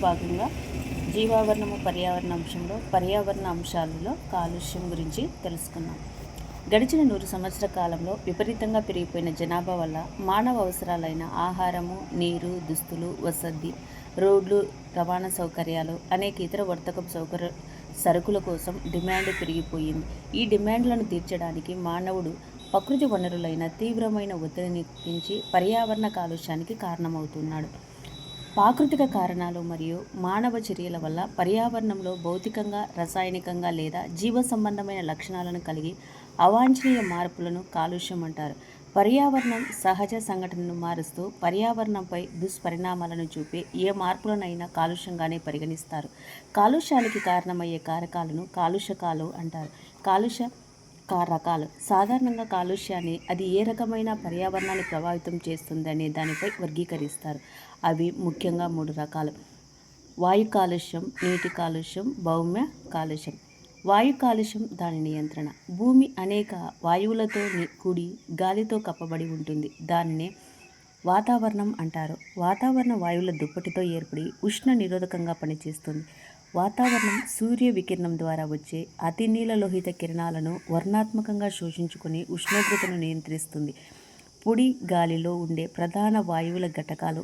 భాగంగా జీవావరణము పర్యావరణ అంశంలో పర్యావరణ అంశాలలో కాలుష్యం గురించి తెలుసుకున్నాం. గడిచిన 100 సంవత్సరాల కాలంలో విపరీతంగా పెరిగిపోయిన జనాభా వల్ల మానవ అవసరాలైన ఆహారము, నీరు, దుస్తులు, వసతి, రోడ్లు, రవాణా సౌకర్యాలు, అనేక ఇతర వర్తక సరుకుల కోసం డిమాండ్ పెరిగిపోయింది. ఈ డిమాండ్లను తీర్చడానికి మానవుడు ప్రకృతి వనరులైన తీవ్రమైన ఒత్తిడిని పెంచి పర్యావరణ కాలుష్యానికి కారణమవుతున్నాడు. ప్రాకృతిక కారణాలు మరియు మానవ చర్యల వల్ల పర్యావరణంలో భౌతికంగా, రసాయనికంగా లేదా జీవ సంబంధమైన లక్షణాలను కలిగి అవాంఛనీయ మార్పులను కాలుష్యం అంటారు. పర్యావరణం సహజ సంఘటనను మారుస్తూ పర్యావరణంపై దుష్పరిణామాలను చూపే ఏ మార్పులనైనా కాలుష్యంగానే పరిగణిస్తారు. కాలుష్యానికి కారణమయ్యే కారకాలను కాలుష్యకాలు అంటారు. కాలుష్య రకాలు సాధారణంగా కాలుష్యాన్ని అది ఏ రకమైన పర్యావరణాన్ని ప్రభావితం చేస్తుంది అనే దానిపై వర్గీకరిస్తారు. అవి ముఖ్యంగా 3 రకాలు: వాయు కాలుష్యం, నీటి కాలుష్యం, భౌమ్య కాలుష్యం. వాయు కాలుష్యం దాని నియంత్రణ. భూమి అనేక వాయువులతో కూడి గాలితో కప్పబడి ఉంటుంది. దాన్నే వాతావరణం అంటారు. వాతావరణ వాయువుల దుప్పటితో ఏర్పడి ఉష్ణ నిరోధకంగా పనిచేస్తుంది. వాతావరణం సూర్య వికిరణం ద్వారా వచ్చే అతి నీలలోహిత కిరణాలను వర్ణాత్మకంగా శోషించుకొని ఉష్ణోగ్రతను నియంత్రిస్తుంది. పొడి గాలిలో ఉండే ప్రధాన వాయువుల ఘటకాలు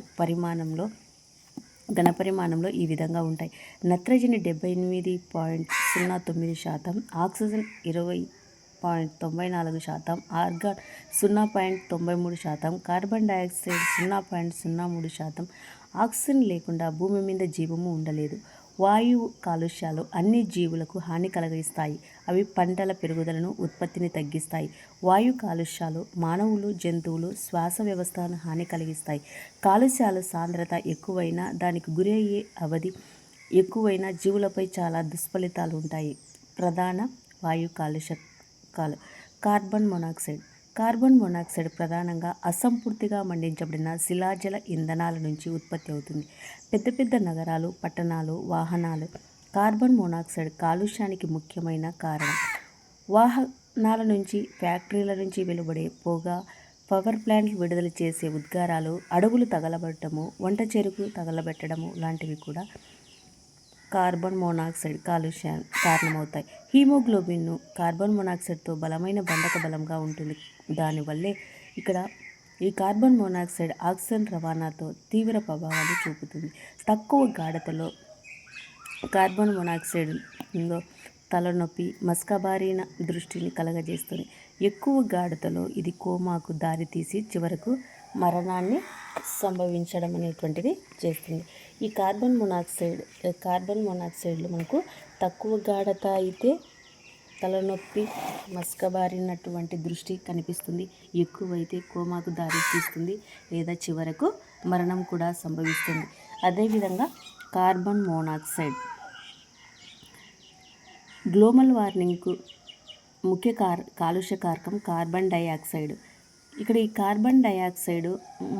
ఘనపరిమాణంలో ఈ విధంగా ఉంటాయి: నత్రజని 78.09%, oxygen 20.94%, organ 0.93%, carbon dioxide 0.03%. Oxygen లేకుండా భూమి మీద జీవము ఉండలేదు. వాయు కాలుష్యాలు అన్ని జీవులకు హాని కలిగిస్తాయి. అవి పంటల పెరుగుదలను, ఉత్పత్తిని తగ్గిస్తాయి. వాయు కాలుష్యాలు మానవులు, జంతువులు శ్వాస వ్యవస్థను హాని కలిగిస్తాయి. కాలుష్యాల సాంద్రత ఎక్కువైనా, దానికి గురయ్యే అవధి ఎక్కువైనా జీవులపై చాలా దుష్ఫలితాలు ఉంటాయి. ప్రధాన వాయు కాలుష్యకాలు: కార్బన్ మోనాక్సైడ్. కార్బన్ మోనాక్సైడ్ ప్రధానంగా అసంపూర్తిగా మండించబడిన శిలాజల ఇంధనాల నుంచి ఉత్పత్తి అవుతుంది. పెద్ద పెద్ద నగరాలు, పట్టణాలు, వాహనాలు కార్బన్ మోనాక్సైడ్ కాలుష్యానికి ముఖ్యమైన కారణం. వాహనాల నుంచి, ఫ్యాక్టరీల నుంచి వెలువడే పొగ, పవర్ ప్లాంట్లు విడుదల చేసే ఉద్గారాలు, అడవులు తగలబెట్టడము, వంట చెరుకు తగలబెట్టడము లాంటివి కూడా కార్బన్ మోనాక్సైడ్ కాలుష్యానికి కారణమవుతాయి. హీమోగ్లోబిన్ను కార్బన్ మోనాక్సైడ్తో బలమైన బంధక బలంగా ఉంటుంది. దానివల్లే ఈ కార్బన్ మోనాక్సైడ్ ఆక్సిజన్ రవాణాతో తీవ్ర ప్రభావాన్ని చూపుతుంది. తక్కువ గాఢతలో కార్బన్ మోనాక్సైడ్లో తలనొప్పి, మసకబారిన దృష్టిని కలగజేస్తుంది. ఎక్కువ గాఢతలో ఇది కోమాకు దారితీసి చివరకు మరణాన్ని సంభవించడం అనేటువంటిది చేస్తుంది. ఈ కార్బన్ మోనాక్సైడ్లో మనకు తక్కువ గాఢత అయితే తలనొప్పి, మసకబారినటువంటి దృష్టి కనిపిస్తుంది. ఎక్కువైతే కోమాకు దారితీస్తుంది లేదా చివరకు మరణం కూడా సంభవిస్తుంది. అదేవిధంగా కార్బన్ మోనాక్సైడ్ గ్లోబల్ వార్మింగ్కు ముఖ్య కాలుష్య కారకం కార్బన్ డయాక్సైడ్. ఈ కార్బన్ డయాక్సైడ్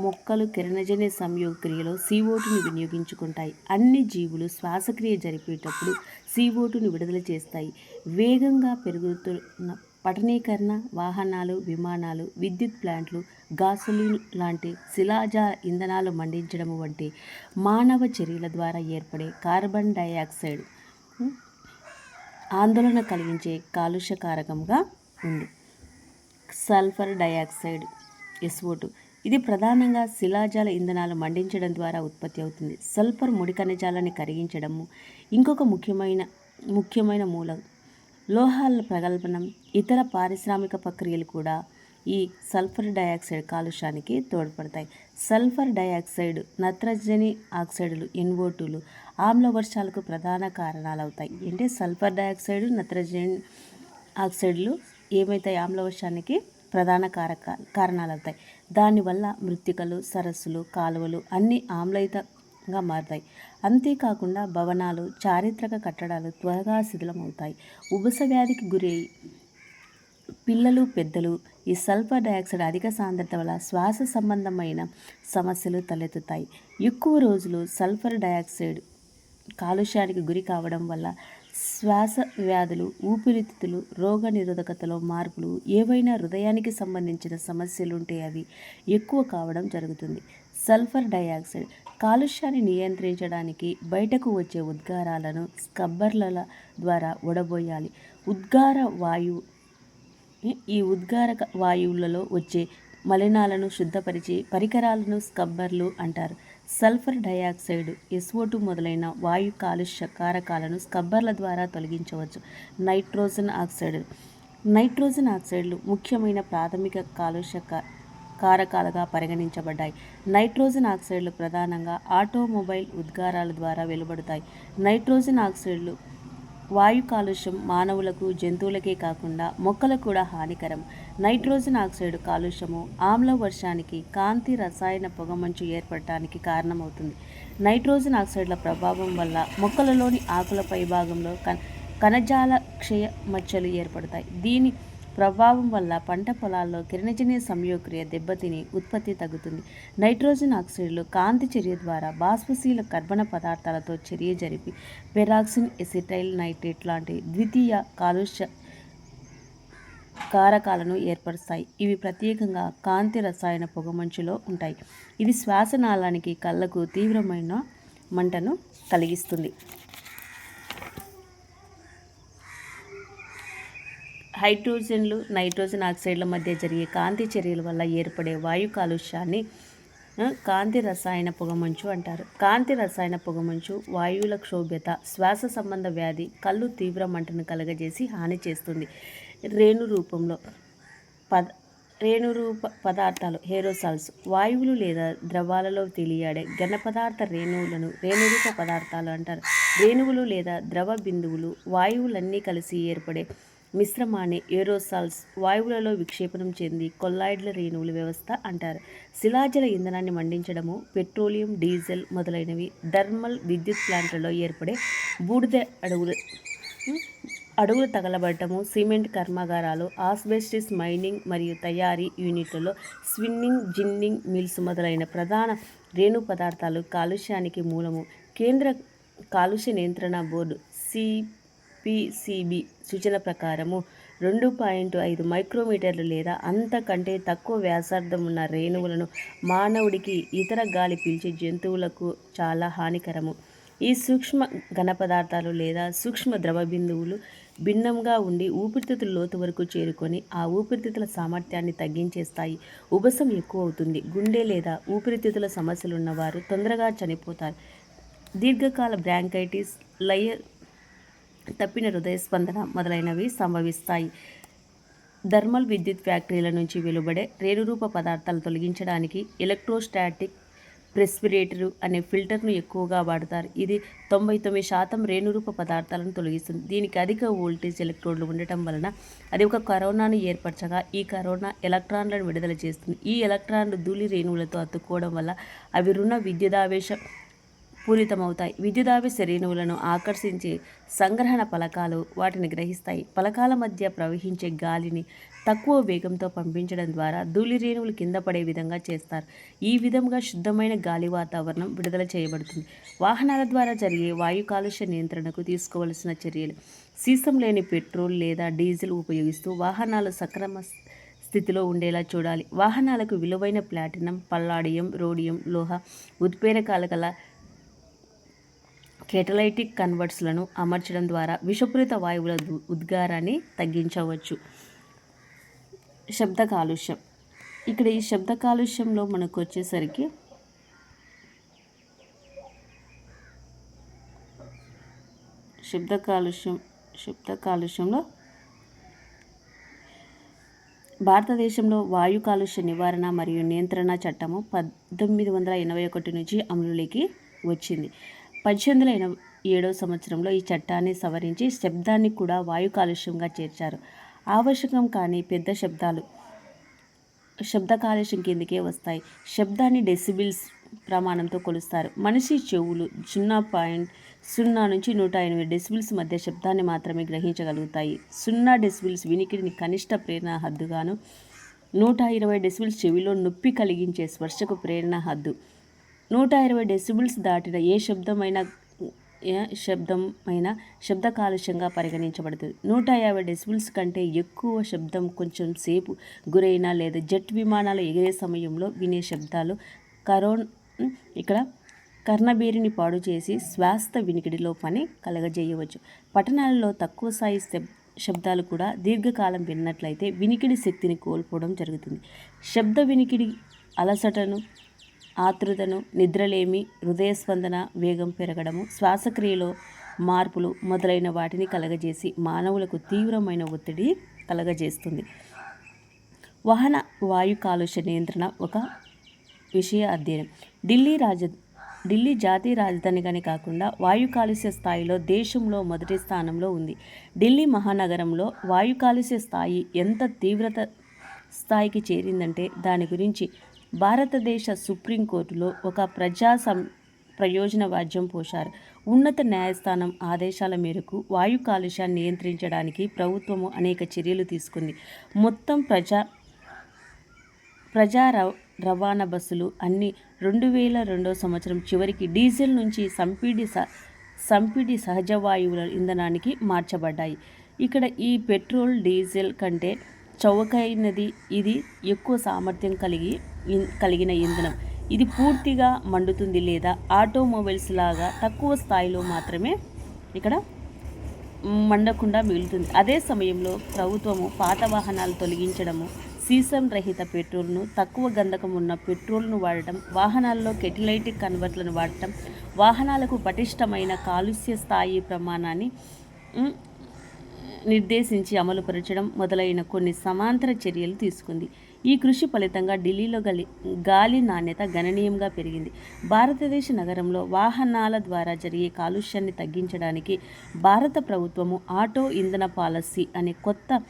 మొక్కలు కిరణజన్య సంయోగక్రియలో CO2ని వినియోగించుకుంటాయి. అన్ని జీవులు శ్వాసక్రియ జరిపేటప్పుడు CO2ని విడుదల చేస్తాయి. వేగంగా పెరుగుతున్న పట్టణీకరణ, వాహనాలు, విమానాలు, విద్యుత్ ప్లాంట్లు, గాసోలిన్ లాంటి శిలాజ ఇంధనాలు మండించడం వంటి మానవ చర్యల ద్వారా ఏర్పడే కార్బన్ డయాక్సైడ్ ఆందోళన కలిగించే కాలుష్య కారకంగా ఉంది. సల్ఫర్ డయాక్సైడ్ SO2 ఇది ప్రధానంగా శిలాజాల ఇంధనాలు మండించడం ద్వారా ఉత్పత్తి అవుతుంది. సల్ఫర్ ముడి ఖనిజాలని కరిగించడము ఇంకొక ముఖ్యమైన మూలం. లోహాల ప్రగల్భనం, ఇతర పారిశ్రామిక ప్రక్రియలు కూడా ఈ సల్ఫర్ డయాక్సైడ్ కాలుష్యానికి తోడ్పడతాయి. సల్ఫర్ డయాక్సైడ్, నత్రజని ఆక్సైడులు NO2లు ఆమ్ల వర్షాలకు ప్రధాన కారణాలవుతాయి. అంటే సల్ఫర్ డయాక్సైడ్, నత్రజని ఆక్సైడులు ఏమైతాయి? ఆమ్ల వర్షానికి ప్రధాన కారణాలవుతాయి. దానివల్ల మృత్తికలు, సరస్సులు, కాలువలు అన్నీ ఆమ్లయుతంగా మారుతాయి. అంతేకాకుండా భవనాలు, చారిత్రక కట్టడాలు త్వరగా శిథిలమవుతాయి. ఉబస వ్యాధికి గురై పిల్లలు, పెద్దలు ఈ సల్ఫర్ డయాక్సైడ్ అధిక సాంద్రత వల్ల శ్వాస సంబంధమైన సమస్యలు తలెత్తుతాయి. ఎక్కువ రోజులు సల్ఫర్ డయాక్సైడ్ కాలుష్యానికి గురి కావడం వల్ల శ్వాస వ్యాధులు, ఊపిరితిత్తులు, రోగ నిరోధకతలో మార్పులు, ఏవైనా హృదయానికి సంబంధించిన సమస్యలుంటే అవి ఎక్కువ కావడం జరుగుతుంది. సల్ఫర్ డయాక్సైడ్ కాలుష్యాన్ని నియంత్రించడానికి బయటకు వచ్చే ఉద్గారాలను స్క్రబ్బర్ల ద్వారా వడబోయాలి. ఉద్గార వాయువు ఈ ఉద్గార వాయువులలో వచ్చే మలినాలను శుద్ధపరిచే పరికరాలను స్క్రబ్బర్లు అంటారు. సల్ఫర్ డయాక్సైడ్, SO2 మొదలైన వాయు కాలుష్య కారకాలను స్క్రబ్బర్ల ద్వారా తొలగించవచ్చు. నైట్రోజన్ ఆక్సైడ్లు ముఖ్యమైన ప్రాథమిక కాలుష్య కారకాలుగా పరిగణించబడ్డాయి. నైట్రోజన్ ఆక్సైడ్లు ప్రధానంగా ఆటోమొబైల్ ఉద్గారాల ద్వారా వెలువడతాయి. నైట్రోజన్ ఆక్సైడ్లు వాయు కాలుష్యం మానవులకు, జంతువులకే కాకుండా మొక్కలకు కూడా హానికరం. నైట్రోజన్ ఆక్సైడ్ కాలుష్యము ఆమ్ల వర్షానికి, కాంతి రసాయన పొగమంచు ఏర్పడటానికి కారణమవుతుంది. నైట్రోజన్ ఆక్సైడ్ల ప్రభావం వల్ల మొక్కలలోని ఆకుల పైభాగంలో కణజాల క్షయ మచ్చలు ఏర్పడతాయి. దీని ప్రభావం వల్ల పంట పొలాల్లో కిరణజన్య సంయోగక్రియ దెబ్బతిని ఉత్పత్తి తగ్గుతుంది. నైట్రోజన్ ఆక్సైడ్లు కాంతి చర్య ద్వారా బాష్పశీల కర్బన పదార్థాలతో చర్య జరిపి పెరాక్సిన్, ఎసిటైల్ నైట్రేట్ లాంటి ద్వితీయ కాలుష్య కారకాలను ఏర్పరుస్తాయి. ఇవి ప్రత్యేకంగా కాంతి రసాయన పొగమంచులో ఉంటాయి. ఇది శ్వాసనాళానికి, కళ్ళకు తీవ్రమైన మంటను కలిగిస్తుంది. హైడ్రోజన్లు, నైట్రోజన్ ఆక్సైడ్ల మధ్య జరిగే కాంతి చర్యల వల్ల ఏర్పడే వాయు కాలుష్యాన్ని కాంతి రసాయన పొగమంచు అంటారు. కాంతి రసాయన పొగమంచు వాయువుల క్షోభ్యత, శ్వాస సంబంధ వ్యాధి, కళ్ళు తీవ్ర మంటను కలగజేసి హాని చేస్తుంది. రేణురూప పదార్థాలు హేరోసాల్స్ వాయువులు లేదా ద్రవాలలో తేలియాడే ఘన పదార్థ రేణువులను రేణురూప పదార్థాలు అంటారు. రేణువులు లేదా ద్రవ బిందువులు వాయువులన్నీ కలిసి ఏర్పడే మిశ్రమాన్ని ఏరోసాల్స్ వాయువులలో విక్షేపణం చెంది కొల్లాయిడ్ల రేణువుల వ్యవస్థ అంటారు. శిలాజల ఇంధనాన్ని మండించడము, పెట్రోలియం, డీజిల్ మొదలైనవి థర్మల్ విద్యుత్ ప్లాంట్లలో ఏర్పడే బూడిద అడుగులు తగలబడటము, సిమెంట్ కర్మాగారాలు, ఆస్బెస్టాస్ మైనింగ్ మరియు తయారీ యూనిట్లలో స్పిన్నింగ్, జిన్నింగ్ మిల్స్ మొదలైన ప్రధాన రేణు పదార్థాలు కాలుష్యానికి మూలము. కేంద్ర కాలుష్య నియంత్రణ బోర్డు CPCB సూచన ప్రకారము 2.5 మైక్రోమీటర్లు లేదా అంతకంటే తక్కువ వ్యాసార్థం ఉన్న రేణువులను మానవుడికి, ఇతర గాలి పీల్చే జంతువులకు చాలా హానికరము. ఈ సూక్ష్మ ఘనపదార్థాలు లేదా సూక్ష్మ ద్రవ బిందువులు భిన్నంగా ఉండి ఊపిరితిత్తుల లోతు వరకు చేరుకొని ఆ ఊపిరితిత్తుల సామర్థ్యాన్ని తగ్గించేస్తాయి. ఉబసం ఎక్కువ అవుతుంది. గుండె లేదా ఊపిరితిత్తుల సమస్యలున్న వారు తొందరగా చనిపోతారు. దీర్ఘకాల బ్రాంకైటిస్, తప్పిన హృదయ స్పందన మొదలైనవి సంభవిస్తాయి. థర్మల్ విద్యుత్ ఫ్యాక్టరీల నుంచి వెలువడే రేణురూప పదార్థాలు తొలగించడానికి ఎలక్ట్రోస్టాటిక్ ప్రెస్పిరేటరు అనే ఫిల్టర్ను ఎక్కువగా వాడతారు. ఇది 99% రేణురూప పదార్థాలను తొలగిస్తుంది. దీనికి అధిక వోల్టేజ్ ఎలక్ట్రోడ్లు ఉండటం వలన అది ఒక కరోనాను ఏర్పరచగా ఈ కరోనా ఎలక్ట్రాన్లను విడుదల చేస్తుంది. ఈ ఎలక్ట్రాన్లు ధూళి రేణువులతో అతుక్కోవడం వల్ల అవి రుణ విద్యుదావేశ పూరితమవుతాయి. విద్యుదావేశ రేణువులను ఆకర్షించే సంగ్రహణ పలకాలు వాటిని గ్రహిస్తాయి. పలకాల మధ్య ప్రవహించే గాలిని తక్కువ వేగంతో పంపించడం ద్వారా ధూళి రేణువులు కింద పడే విధంగా చేస్తారు. ఈ విధంగా శుద్ధమైన గాలి వాతావరణం విడుదల చేయబడుతుంది. వాహనాల ద్వారా జరిగే వాయు కాలుష్య నియంత్రణకు తీసుకోవలసిన చర్యలు: సీసం లేని పెట్రోల్ లేదా డీజిల్ ఉపయోగిస్తూ వాహనాలు సక్రమ స్థితిలో ఉండేలా చూడాలి. వాహనాలకు విలువైన ప్లాటినం, పల్లాడియం, రోడియం లోహ ఉత్ప్రేరకాల గల కేటలైటిక్ కన్వర్టర్లను అమర్చడం ద్వారా విషపూరిత వాయువుల ఉద్గారాన్ని తగ్గించవచ్చు. శబ్ద కాలుష్యం. ఇక్కడ ఈ శబ్ద కాలుష్యంలో మనకు వచ్చేసరికి శబ్ద కాలుష్యంలో భారతదేశంలో వాయు కాలుష్య నివారణ మరియు నియంత్రణ చట్టము 1981 నుంచి అమలులోకి వచ్చింది. 1887 సంవత్సరంలో ఈ చట్టాన్ని సవరించి శబ్దాన్ని కూడా వాయు కాలుష్యంగా చేర్చారు. ఆవశ్యకం కాని పెద్ద శబ్దాలు శబ్ద కాలుష్యం కిందకే వస్తాయి. శబ్దాన్ని డెసిబిల్స్ ప్రమాణంతో కొలుస్తారు. మనిషి చెవులు 0.0 నుంచి 108 డెసిబిల్స్ మధ్య శబ్దాన్ని మాత్రమే గ్రహించగలుగుతాయి. 0 డెసిబిల్స్ వినికిడిని కనిష్ట ప్రేరణ హద్దుగాను, 120 డెసిబిల్స్ చెవిలో నొప్పి కలిగించే స్పర్శకు ప్రేరణ హద్దు. 120 డెసిబిల్స్ దాటిన ఏ శబ్దమైనా శబ్ద కాలుష్యంగా పరిగణించబడుతుంది. 150 డెసిబిల్స్ కంటే ఎక్కువ శబ్దం కొంచెం సేపు గురైన లేదా జెట్ విమానాలు ఎగిరే సమయంలో వినే శబ్దాలు ఇక్కడ కర్ణబేరిని పాడు చేసి శ్వాస వినికిడిలో పని కలగజేయవచ్చు. పట్టణాలలో తక్కువ స్థాయి శబ్దాలు కూడా దీర్ఘకాలం విన్నట్లయితే వినికిడి శక్తిని కోల్పోవడం జరుగుతుంది. శబ్ద వినికిడి అలసటను, ఆతృతను, నిద్రలేమి, హృదయస్పందన వేగం పెరగడము, శ్వాసక్రియలో మార్పులు మొదలైన వాటిని కలగజేసి మానవులకు తీవ్రమైన ఒత్తిడి కలగజేస్తుంది. వాహన వాయు కాలుష్య నియంత్రణ ఒక విషయ అధ్యయనం. ఢిల్లీ జాతీయ రాజధానిగానే కాకుండా వాయు కాలుష్య స్థాయిలో దేశంలో మొదటి స్థానంలో ఉంది. ఢిల్లీ మహానగరంలో వాయు కాలుష్య స్థాయి ఎంత తీవ్రత స్థాయికి చేరిందంటే దాని గురించి భారతదేశ సుప్రీంకోర్టులో ఒక ప్రయోజన వాద్యం పోశారు. ఉన్నత న్యాయస్థానం ఆదేశాల మేరకు వాయు కాలుష్యాన్ని నియంత్రించడానికి ప్రభుత్వము అనేక చర్యలు తీసుకుంది. మొత్తం ప్రజా రవాణా బస్సులు అన్ని 2002 సంవత్సరం చివరికి డీజిల్ నుంచి సంపిడి సహజ వాయువుల ఇంధనానికి మార్చబడ్డాయి. ఇక్కడ ఈ పెట్రోల్, డీజిల్ కంటే చౌకైనది. ఇది ఎక్కువ సామర్థ్యం కలిగిన ఇంధనం. ఇది పూర్తిగా మండుతుంది లేదా ఆటోమొబైల్స్ లాగా తక్కువ స్థాయిలో మాత్రమే ఇక్కడ మండకుండా మిగులుతుంది. అదే సమయంలో ప్రభుత్వము పాత వాహనాలు తొలగించడము, సీసం రహిత పెట్రోల్ను, తక్కువ గంధకం ఉన్న పెట్రోల్ను వాడటం, వాహనాల్లో కెటలైటిక్ కన్వర్టర్లను వాడటం, వాహనాలకు పటిష్టమైన కాలుష్య స్థాయి ప్రమాణాన్ని నిర్దేశించి అమలుపరచడం మొదలైన కొన్ని సమాంతర చర్యలు తీసుకుంది. ఈ కృషి ఫలితంగా ఢిల్లీలో గాలి నాణ్యత గణనీయంగా పెరిగింది. భారతదేశ నగరంలో వాహనాల ద్వారా జరిగే కాలుష్యాన్ని తగ్గించడానికి భారత ప్రభుత్వము ఆటో ఇంధన పాలసీ అనే కొత్త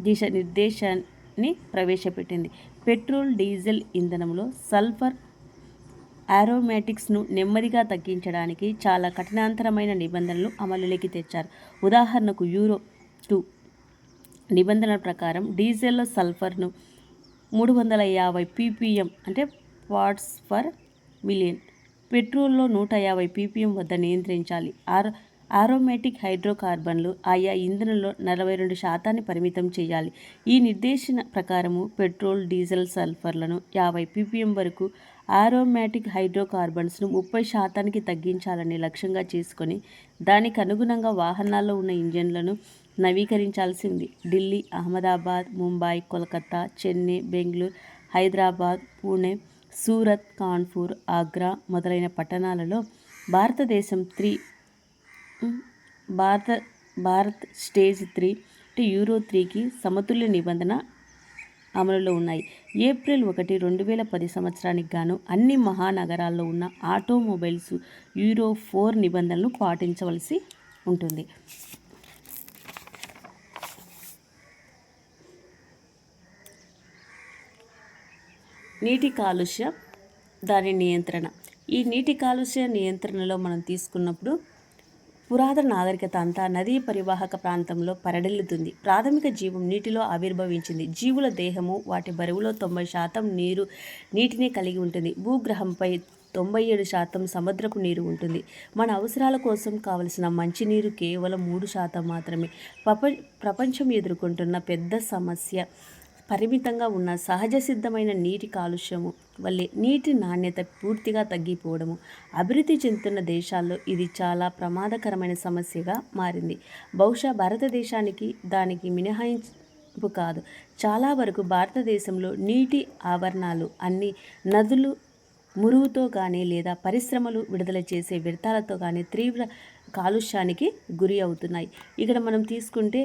దిశానిర్దేశాన్ని ప్రవేశపెట్టింది. పెట్రోల్, డీజిల్ ఇంధనంలో సల్ఫర్ ఆరోమాటిక్స్ను నెమ్మదిగా తగ్గించడానికి చాలా కఠినాంతరమైన నిబంధనలు అమలులోకి తెచ్చారు. ఉదాహరణకు యూరో 2 నిబంధనల ప్రకారం డీజిల్లో సల్ఫర్ను 350 ppm అంటే పార్ట్స్ పర్ మిలియన్, పెట్రోల్లో 150 ppm వద్ద నియంత్రించాలి. ఆరోమాటిక్ హైడ్రోకార్బన్లు ఆయా ఇంధనంలో 42% పరిమితం చేయాలి. ఈ నిర్దేశన ప్రకారము పెట్రోల్, డీజిల్ సల్ఫర్లను 50 ppm వరకు, ఆరోమాటిక్ హైడ్రోకార్బన్స్ను 30% తగ్గించాలని లక్ష్యంగా చేసుకొని దానికి అనుగుణంగా వాహనాల్లో ఉన్న ఇంజన్లను నవీకరించాల్సి ఉంది. ఢిల్లీ, అహ్మదాబాద్, ముంబై, కోల్కతా, చెన్నై, బెంగళూరు, హైదరాబాద్, పూణే, సూరత్, కాన్పూర్, ఆగ్రా మొదలైన పట్టణాలలో భారత్ స్టేజ్ 3 యూరో 3కి సమతుల్య నిబంధన అమలులో ఉన్నాయి. ఏప్రిల్ 1, 2010 సంవత్సరానికి గాను అన్ని మహానగరాల్లో ఉన్న ఆటోమొబైల్స్ యూరో 4 నిబంధనలు పాటించవలసి ఉంటుంది. నీటి కాలుష్య దాని నియంత్రణ. ఈ నీటి కాలుష్య నియంత్రణలో మనం తీసుకున్నప్పుడు పురాతన నాగరికత అంతా నదీ పరివాహక ప్రాంతంలో పరిఢిల్లుతుంది. ప్రాథమిక జీవం నీటిలో ఆవిర్భవించింది. జీవుల దేహము వాటి బరువులో 90% నీటినే కలిగి ఉంటుంది. భూగ్రహంపై 97% సముద్రపు నీరు ఉంటుంది. మన అవసరాల కోసం కావలసిన మంచినీరు కేవలం 3% మాత్రమే. ప్రపంచం ఎదుర్కొంటున్న పెద్ద సమస్య పరిమితంగా ఉన్న సహజ సిద్ధమైన నీటి కాలుష్యము వల్లే నీటి నాణ్యత పూర్తిగా తగ్గిపోవడము. అభివృద్ధి చెందుతున్న దేశాల్లో ఇది చాలా ప్రమాదకరమైన సమస్యగా మారింది. బహుశా భారతదేశానికి దానికి మినహాయింపు కాదు. చాలా వరకు భారతదేశంలో నీటి ఆవరణాలు అన్ని నదులు మురుగుతో కానీ లేదా పరిశ్రమలు విడుదల చేసే వ్యర్థాలతో కానీ తీవ్ర కాలుష్యానికి గురి అవుతున్నాయి. ఇక్కడ మనం తీసుకుంటే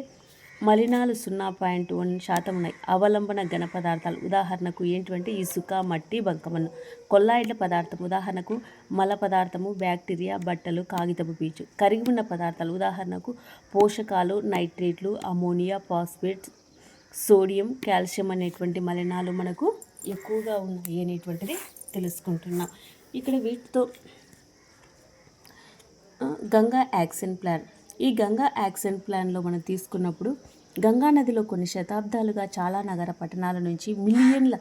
మలినాలు 0.1% ఉన్నాయి. అవలంబన ఘన పదార్థాలు ఉదాహరణకు ఏంటంటే ఇసుక, మట్టి, బంకమన్ను. కొల్లాయిడ్ల పదార్థం ఉదాహరణకు మల పదార్థము, బ్యాక్టీరియా, బట్టలు, కాగితపు పీచు. కరిగి ఉన్న పదార్థాలు ఉదాహరణకు పోషకాలు, నైట్రేట్లు, అమోనియా, ఫాస్ఫేట్స్, సోడియం, కాల్షియం అనేటువంటి మలినాలు మనకు ఎక్కువగా ఉన్నాయి అనేటువంటిది తెలుసుకుంటున్నాం. ఇక్కడ వీటితో గంగా యాక్షన్ ప్లాన్. ఈ గంగా యాక్షన్ ప్లాన్లో మనం తీసుకున్నప్పుడు గంగా నదిలో కొన్ని శతాబ్దాలుగా చాలా నగర పట్టణాల నుంచి మిలియన్ల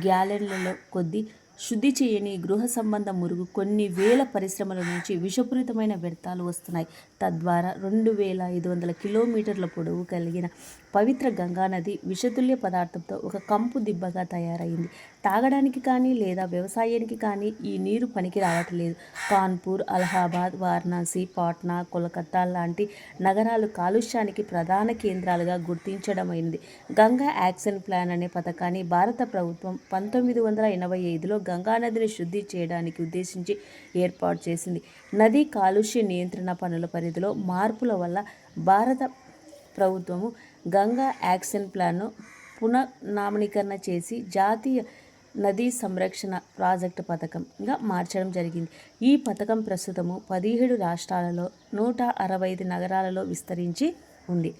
గ్యాలన్లలో కొద్ది శుద్ధి చేయని గృహ సంబంధ మురుగు కొన్ని వేల పరిశ్రమల నుంచి విషపూరితమైన వ్యర్థాలు వస్తున్నాయి. తద్వారా 2500 కిలోమీటర్ల పొడవు కలిగిన పవిత్ర గంగానది విషతుల్య పదార్థంతో ఒక కంపు దిబ్బగా తయారైంది. తాగడానికి కానీ లేదా వ్యవసాయానికి కానీ ఈ నీరు పనికి రావట్లేదు. కాన్పూర్, అలహాబాద్, వారణాసి, పాట్నా, కోల్కతా లాంటి నగరాలు కాలుష్యానికి ప్రధాన కేంద్రాలుగా గుర్తించడమైంది. గంగా యాక్షన్ ప్లాన్ అనే పథకాన్ని భారత ప్రభుత్వం 1985లో గంగానదిని శుద్ధి చేయడానికి ఉద్దేశించి ఏర్పాటు చేసింది. నదీ కాలుష్య నియంత్రణ పనుల పరిధిలో మార్పుల వల్ల భారత ప్రభుత్వము గంగా యాక్షన్ ప్లాన్ను పునర్నామకరణ చేసి జాతీయ నదీ సంరక్షణ ప్రాజెక్టు పథకంగా మార్చడం జరిగింది. ఈ పథకం ప్రస్తుతము 17 రాష్ట్రాలలో 165 నగరాలలో విస్తరించి ఉంది.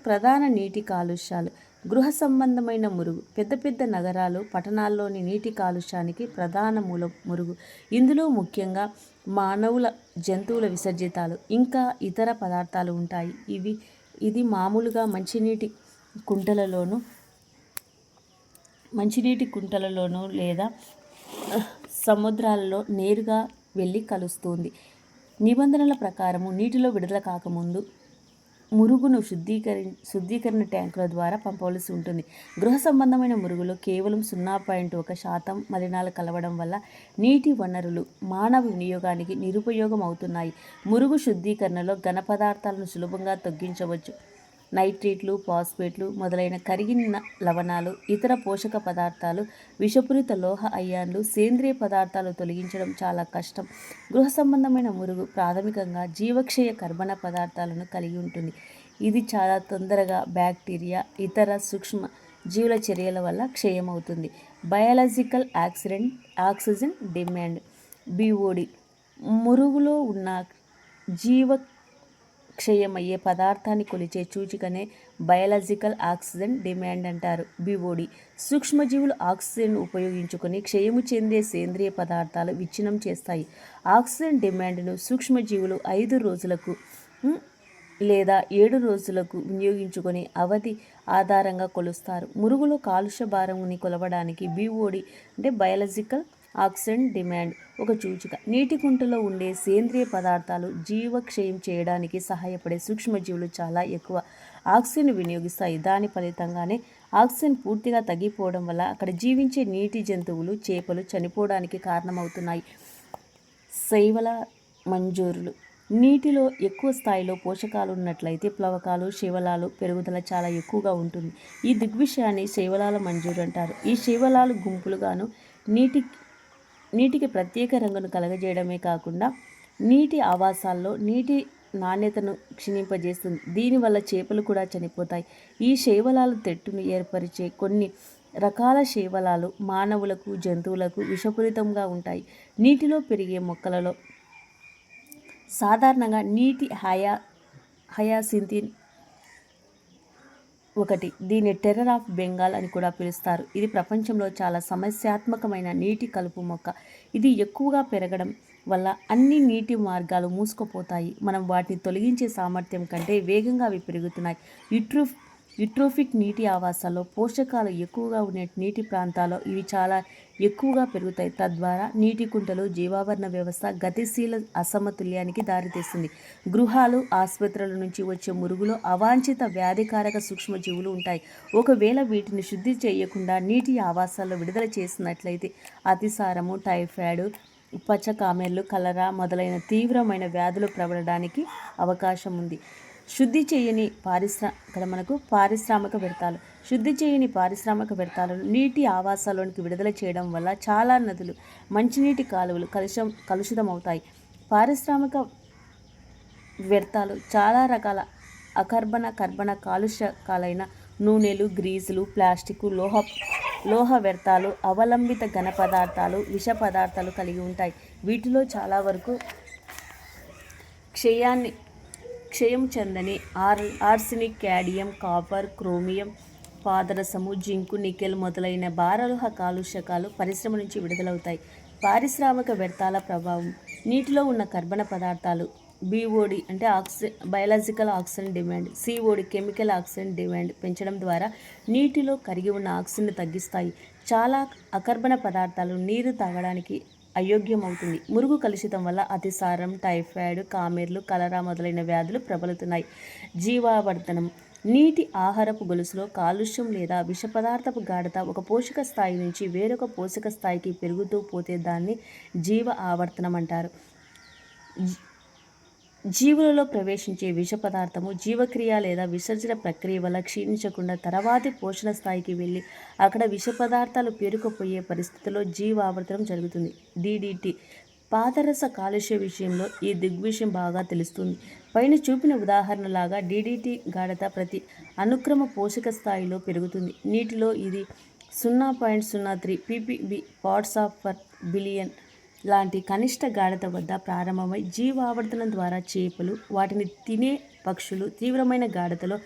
ప్రధాన నీటి కాలుష్యాలు. గృహ సంబంధమైన మురుగు. పెద్ద పెద్ద నగరాలు, పట్టణాల్లోని నీటి కాలుష్యానికి ప్రధాన మూలం మురుగు. ఇందులో ముఖ్యంగా మానవుల, జంతువుల విసర్జితాలు ఇంకా ఇతర పదార్థాలు ఉంటాయి. ఇది మామూలుగా మంచినీటి కుంటలలోనూ లేదా సముద్రాలలో నేరుగా వెళ్ళి కలుస్తుంది. నిబంధనల ప్రకారము నీటిలో విడుదల కాకముందు మురుగును శుద్ధీకరణ ట్యాంకుల ద్వారా పంపవలసి ఉంటుంది. గృహ సంబంధమైన మురుగులో కేవలం 0.1% మలినాలు కలవడం వల్ల నీటి వనరులు మానవ వినియోగానికి నిరుపయోగం అవుతున్నాయి. మురుగు శుద్ధీకరణలో ఘన పదార్థాలను సులభంగా తొలగించవచ్చు. నైట్రేట్లు, ఫాస్ఫేట్లు మొదలైన కరిగిన లవణాలు, ఇతర పోషక పదార్థాలు, విషపూరిత లోహ అయాన్లు, సేంద్రియ పదార్థాలు తొలగించడం చాలా కష్టం. గృహ సంబంధమైన మురుగు ప్రాథమికంగా జీవక్షయ కర్బన పదార్థాలను కలిగి ఉంటుంది. ఇది చాలా తొందరగా బ్యాక్టీరియా, ఇతర సూక్ష్మ జీవుల చర్యల వల్ల క్షయమవుతుంది. Biological oxygen demand BOD. మురుగులో ఉన్న క్షయమయ్యే పదార్థాన్ని కొలిచే సూచికనే బయాలజికల్ ఆక్సిజన్ డిమాండ్ అంటారు. BOD. సూక్ష్మజీవులు ఆక్సిజన్ ఉపయోగించుకొని క్షయము చెందే సేంద్రియ పదార్థాలు విచ్ఛిన్నం చేస్తాయి. ఆక్సిజన్ డిమాండ్ను సూక్ష్మజీవులు 5 రోజులకు లేదా 7 రోజులకు వినియోగించుకొని అవధి ఆధారంగా కొలుస్తారు. మురుగులో కాలుష్య భారంని కొలవడానికి BOD అంటే బయాలజికల్ ఆక్సిజన్ డిమాండ్ ఒక సూచిక. నీటి కుంటలో ఉండే సేంద్రియ పదార్థాలు జీవక్షయం చేయడానికి సహాయపడే సూక్ష్మజీవులు చాలా ఎక్కువ ఆక్సిజన్ వినియోగిస్తాయి. దాని ఫలితంగానే ఆక్సిజన్ పూర్తిగా తగ్గిపోవడం వల్ల అక్కడ జీవించే నీటి జంతువులు, చేపలు చనిపోవడానికి కారణమవుతున్నాయి. శైవల మంజూరులు. నీటిలో ఎక్కువ స్థాయిలో పోషకాలు ఉన్నట్లయితే ప్లవకాలు, శైవలాలు పెరుగుదల చాలా ఎక్కువగా ఉంటుంది. ఈ దృగ్విషయాన్ని శైవలాల మంజూరు అంటారు. ఈ శైవలాలు గుంపులుగాను నీటికి ప్రత్యేక రంగును కలగజేయడమే కాకుండా నీటి ఆవాసాల్లో నీటి నాణ్యతను క్షీణింపజేస్తుంది. దీనివల్ల చేపలు కూడా చనిపోతాయి. ఈ శైవలాలు తెట్టును ఏర్పరిచే కొన్ని రకాల శైవలాలు మానవులకు, జంతువులకు విషపూరితంగా ఉంటాయి. నీటిలో పెరిగే మొక్కలలో సాధారణంగా నీటి హయాసింథిన్ ఒకటి. దీన్ని టెర్రర్ ఆఫ్ బెంగాల్ అని కూడా పిలుస్తారు. ఇది ప్రపంచంలో చాలా సమస్యాత్మకమైన నీటి కలుపు మొక్క. ఇది ఎక్కువగా పెరగడం వల్ల అన్ని నీటి మార్గాలు మూసుకుపోతాయి. మనం వాటిని తొలగించే సామర్థ్యం కంటే వేగంగా అవి పెరుగుతున్నాయి. యూట్రోఫిక్ నీటి ఆవాసాల్లో పోషకాలు ఎక్కువగా ఉండే నీటి ప్రాంతాల్లో ఇవి చాలా ఎక్కువగా పెరుగుతాయి. తద్వారా నీటి కుంటలు, జీవావరణ వ్యవస్థ గతిశీల అసమతుల్యానికి దారితీస్తుంది. గృహాలు, ఆసుపత్రుల నుంచి వచ్చే మురుగులో అవాంఛిత వ్యాధికారక సూక్ష్మజీవులు ఉంటాయి. ఒకవేళ వీటిని శుద్ధి చేయకుండా నీటి ఆవాసాల్లో విడుదల చేసినట్లయితే అతిసారము, టైఫాయిడ్, పచ్చకామెర్లు, కలరా మొదలైన తీవ్రమైన వ్యాధులు ప్రబలడానికి అవకాశం ఉంది. శుద్ధి చేయని పారిశ్రామిక వ్యర్థాలు. శుద్ధి చేయని పారిశ్రామిక వ్యర్థాలను నీటి ఆవాసాల్లోనికి విడుదల చేయడం వల్ల చాలా నదులు, మంచినీటి కాలువలు కలుషితమవుతాయి. పారిశ్రామిక వ్యర్థాలు చాలా రకాల కర్బన కాలుష్యకాలైన నూనెలు, గ్రీజులు, ప్లాస్టిక్, లోహ వ్యర్థాలు, అవలంబిత ఘన పదార్థాలు, విష పదార్థాలు కలిగి ఉంటాయి. వీటిలో చాలా వరకు క్షయం చెందని ఆర్సెనిక్, క్యాడియం, కాపర్, క్రోమియం, పాదరసము, జింకు, నికెల్ మొదలైన భారలోహ కాలుష్యకాలు పరిశ్రమ నుంచి విడుదలవుతాయి. పారిశ్రామిక వ్యర్థాల ప్రభావం. నీటిలో ఉన్న కర్బన పదార్థాలు BOD అంటే biological oxygen demand, COD chemical oxygen demand పెంచడం ద్వారా నీటిలో కరిగి ఉన్న ఆక్సిజన్ తగ్గిస్తాయి. చాలా అకర్బన పదార్థాలు నీరు తాగడానికి అయోగ్యమవుతుంది. మురుగు కలుషితం వల్ల అతిసారం, టైఫాయిడ్, కామెర్లు, కలరా మొదలైన వ్యాధులు ప్రబలుతున్నాయి. జీవావర్ధనం. నీటి ఆహారపు గొలుసులో కాలుష్యం లేదా విష పదార్థపు గాఢత ఒక పోషక స్థాయి నుంచి వేరొక పోషక స్థాయికి పెరుగుతూ పోతే దాన్ని జీవ ఆవర్తనం అంటారు. జీవులలో ప్రవేశించే విష పదార్థము జీవక్రియ లేదా విసర్జన ప్రక్రియ వల్ల క్షీణించకుండా తర్వాతి పోషణ స్థాయికి వెళ్ళి అక్కడ విష పదార్థాలు పేరుకుపోయే పరిస్థితిలో జీవావర్తనం జరుగుతుంది. DDT పాదరస కాలుష్య విషయంలో ఈ దిగ్విషయం బాగా తెలుస్తుంది. పైన చూపిన ఉదాహరణలాగా DDT గాఢత ప్రతి అనుక్రమ పోషక స్థాయిలో పెరుగుతుంది. నీటిలో ఇది 0.03 ppb పార్ట్స్ పర్ బిలియన్ లాంటి కనిష్ట గాఢత వద్ద ప్రారంభమై జీవావర్తనం ద్వారా చేపలు, వాటిని తినే పక్షులు తీవ్రమైన గాఢతలో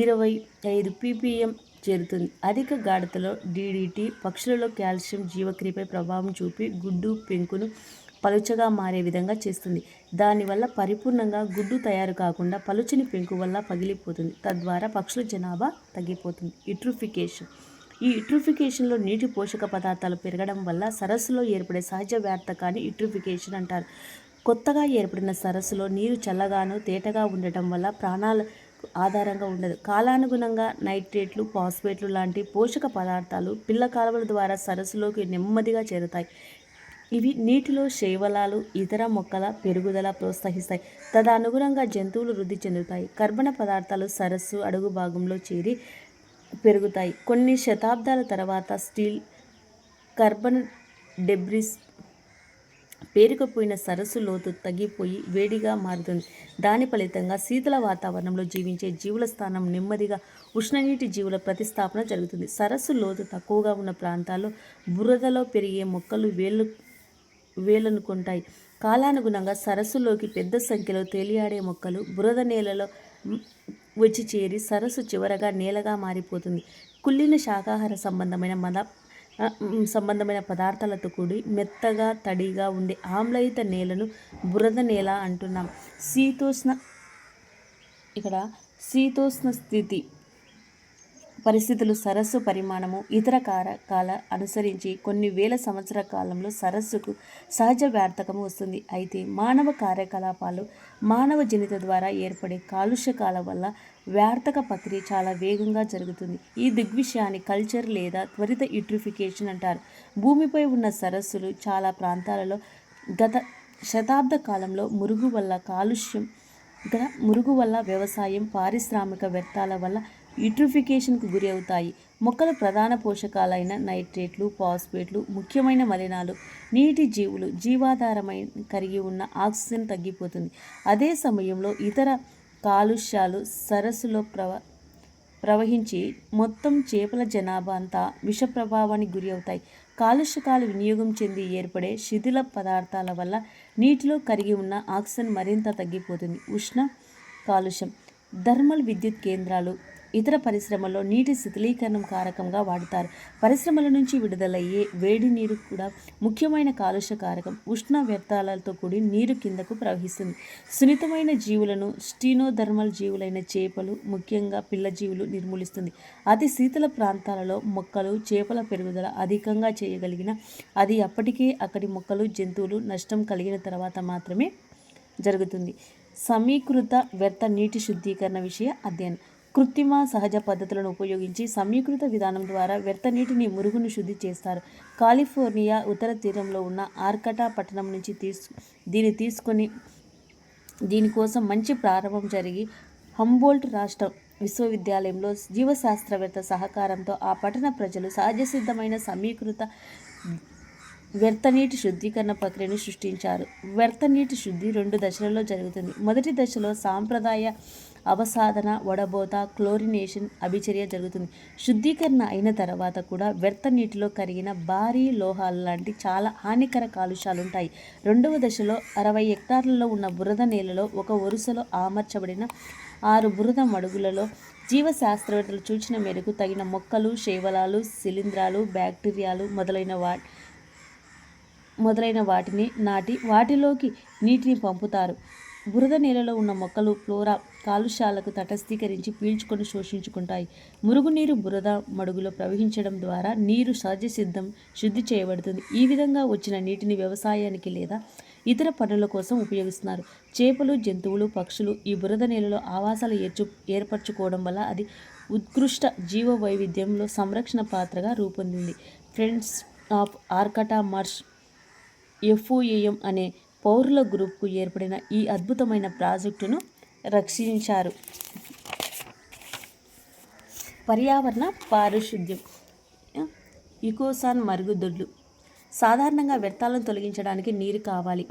25 ppm చేరుతుంది. అధిక గాఢతలో DDT పక్షులలో కాల్షియం జీవక్రియపై ప్రభావం చూపి గుడ్డు పెంకును పలుచగా మారే విధంగా చేస్తుంది. దానివల్ల పరిపూర్ణంగా గుడ్డు తయారు కాకుండా పలుచని పెంకు వల్ల పగిలిపోతుంది. తద్వారా పక్షుల జనాభా తగ్గిపోతుంది. యూట్రిఫికేషన్ ఈ యూట్రిఫికేషన్లో నీటి పోషక పదార్థాలు పెరగడం వల్ల సరస్సులో ఏర్పడే సహజ వ్యార్థకాన్ని యూట్రిఫికేషన్ అంటారు. కొత్తగా ఏర్పడిన సరస్సులో నీరు చల్లగాను తేటగా ఉండటం వల్ల ప్రాణాల ఆధారంగా ఉండదు. కాలానుగుణంగా నైట్రేట్లు, ఫాస్ఫేట్లు లాంటి పోషక పదార్థాలు పిల్ల కాలువల ద్వారా సరస్సులోకి నెమ్మదిగా చేరుతాయి. ఇవి నీటిలో శైవలాలు, ఇతర మొక్కల పెరుగుదల ప్రోత్సహిస్తాయి. తదనుగుణంగా జంతువులు వృద్ధి చెందుతాయి. కర్బన పదార్థాలు సరస్సు అడుగు భాగంలో చేరి పెరుగుతాయి. కొన్ని శతాబ్దాల తర్వాత స్టీల్, కార్బన్ డెబ్రిస్ పేరుకుపోయిన సరస్సు లోతు తగ్గిపోయి వేడిగా మారుతుంది. దాని ఫలితంగా శీతల వాతావరణంలో జీవించే జీవుల స్థానం నెమ్మదిగా ఉష్ణనీటి జీవుల ప్రతిస్థాపన జరుగుతుంది. సరస్సు లోతు తక్కువగా ఉన్న ప్రాంతాల్లో బురదలో పెరిగే మొక్కలు వేళ్ళనుకుంటాయి. కాలానుగుణంగా సరస్సులోకి పెద్ద సంఖ్యలో తేలియాడే మొక్కలు బురద నేలలో వచ్చి చేరి సరస్సు చివరగా నేలగా మారిపోతుంది. కుళ్ళిన శాకాహార సంబంధమైన పదార్థాలతో కూడి మెత్తగా తడిగా ఉండే ఆమ్లయుత నేలను బురద నేల అంటున్నాం. శీతోష్ణ స్థితి పరిస్థితులు సరస్సు పరిమాణము, ఇతర కారకాల అనుసరించి కొన్ని వేల సంవత్సరాల కాలంలో సరస్సుకు సహజ వ్యార్థకము వస్తుంది. అయితే మానవ కార్యకలాపాలు, మానవ జనిత ద్వారా ఏర్పడే కాలుష్యకాల వల్ల వ్యార్థక ప్రక్రియ చాలా వేగంగా జరుగుతుంది. ఈ దిగ్విషయాన్ని కల్చర్ లేదా త్వరిత యూట్రిఫికేషన్ అంటారు. భూమిపై ఉన్న సరస్సులు చాలా ప్రాంతాలలో గత శతాబ్ద కాలంలో మురుగు వల్ల వ్యవసాయం, పారిశ్రామిక వ్యర్థాల వల్ల యూట్రిఫికేషన్కు గురి అవుతాయి. మొక్కల ప్రధాన పోషకాలైన నైట్రేట్లు, ఫాస్ఫేట్లు, ముఖ్యమైన మలినాలు, నీటి జీవులు జీవాధారమైన కలిగి ఉన్న ఆక్సిజన్ తగ్గిపోతుంది. అదే సమయంలో ఇతర కాలుష్యాలు సరస్సులో ప్రవహించి మొత్తం చేపల జనాభా అంతా విష ప్రభావానికి గురి అవుతాయి. కాలుష్యకాలు వినియోగం చెంది ఏర్పడే శిథిల పదార్థాల వల్ల నీటిలో కరిగి ఉన్న ఆక్సిజన్ మరింత తగ్గిపోతుంది. ఉష్ణ కాలుష్యం థర్మల్ విద్యుత్ కేంద్రాలు, ఇతర పరిశ్రమల్లో నీటి శీతలీకరణం కారకంగా వాడతారు. పరిశ్రమల నుంచి విడుదలయ్యే వేడి నీరు కూడా ముఖ్యమైన కాలుష్య కారకం. ఉష్ణ వ్యర్థాలతో కూడి నీరు కిందకు ప్రవహిస్తుంది. సున్నితమైన జీవులను స్టీనోథర్మల్ జీవులైన చేపలు, ముఖ్యంగా పిల్ల జీవులు నిర్మూలిస్తుంది. అతి శీతల ప్రాంతాలలో మొక్కలు, చేపల పెరుగుదల అధికంగా చేయగలిగిన అది అప్పటికే అక్కడి మొక్కలు, జంతువులు నష్టం కలిగిన తర్వాత మాత్రమే జరుగుతుంది. సమీకృత వ్యర్థ నీటి శుద్ధీకరణ విషయ అధ్యయనం. కృత్రిమ సహజ పద్ధతులను ఉపయోగించి సమీకృత విధానం ద్వారా వ్యర్థ నీటిని మురుగును శుద్ధి చేస్తారు. కాలిఫోర్నియా ఉత్తర తీరంలో ఉన్న ఆర్కటా పట్టణం నుంచి దీనికోసం మంచి ప్రారంభం జరిగి హంబోల్ట్ రాష్ట్ర విశ్వవిద్యాలయంలో జీవశాస్త్రవేత్త సహకారంతో ఆ పట్టణ ప్రజలు సహజసిద్ధమైన సమీకృత వ్యర్థనీటి శుద్ధీకరణ ప్రక్రియను సృష్టించారు. వ్యర్థనీటి శుద్ధి 2 దశలలో జరుగుతుంది. మొదటి దశలో సాంప్రదాయ అవసాదన, వడబోత, క్లోరినేషన్ అభిచర్య జరుగుతుంది. శుద్ధీకరణ అయిన తర్వాత కూడా వ్యర్థ నీటిలో కరిగిన భారీ లోహాలు లాంటి చాలా హానికర కాలుష్యాలుంటాయి. రెండవ దశలో 60 హెక్టార్లలో ఉన్న బురద నేలలో ఒక వరుసలో అమర్చబడిన 6 బురద మడుగులలో జీవశాస్త్రవేత్తలు సూచన మేరకు తగిన మొక్కలు, శైవలాలు, శిలీంధ్రాలు, బ్యాక్టీరియాలు మొదలైన వాటిని నాటి వాటిలోకి నీటిని పంపుతారు. బురద నేలలో ఉన్న మొక్కలు ఫ్లోరా కాలుష్యాలకు తటస్థీకరించి పీల్చుకొని శోషించుకుంటాయి. మురుగునీరు బురద మడుగులో ప్రవహించడం ద్వారా నీరు శుద్ధి చేయబడుతుంది. ఈ విధంగా వచ్చిన నీటిని వ్యవసాయానికి లేదా ఇతర పనుల కోసం ఉపయోగిస్తున్నారు. చేపలు, జంతువులు, పక్షులు ఈ బురద నేలలో ఆవాసాలు ఏర్పరచుకోవడం వల్ల అది ఉత్కృష్ట జీవ వైవిధ్యంలో సంరక్షణ పాత్రగా రూపొందింది. ఫ్రెండ్స్ ఆఫ్ ఆర్కటా మార్ష్ FOAM అనే పౌరుల గ్రూప్కు ఏర్పడిన ఈ అద్భుతమైన ప్రాజెక్టును రక్షించారు. పర్యావరణ పారిశుద్ధ్యం. ఇకోసాన్ మరుగుదొడ్లు. సాధారణంగా వ్యర్థాలను తొలగించడానికి నీరు కావాలి.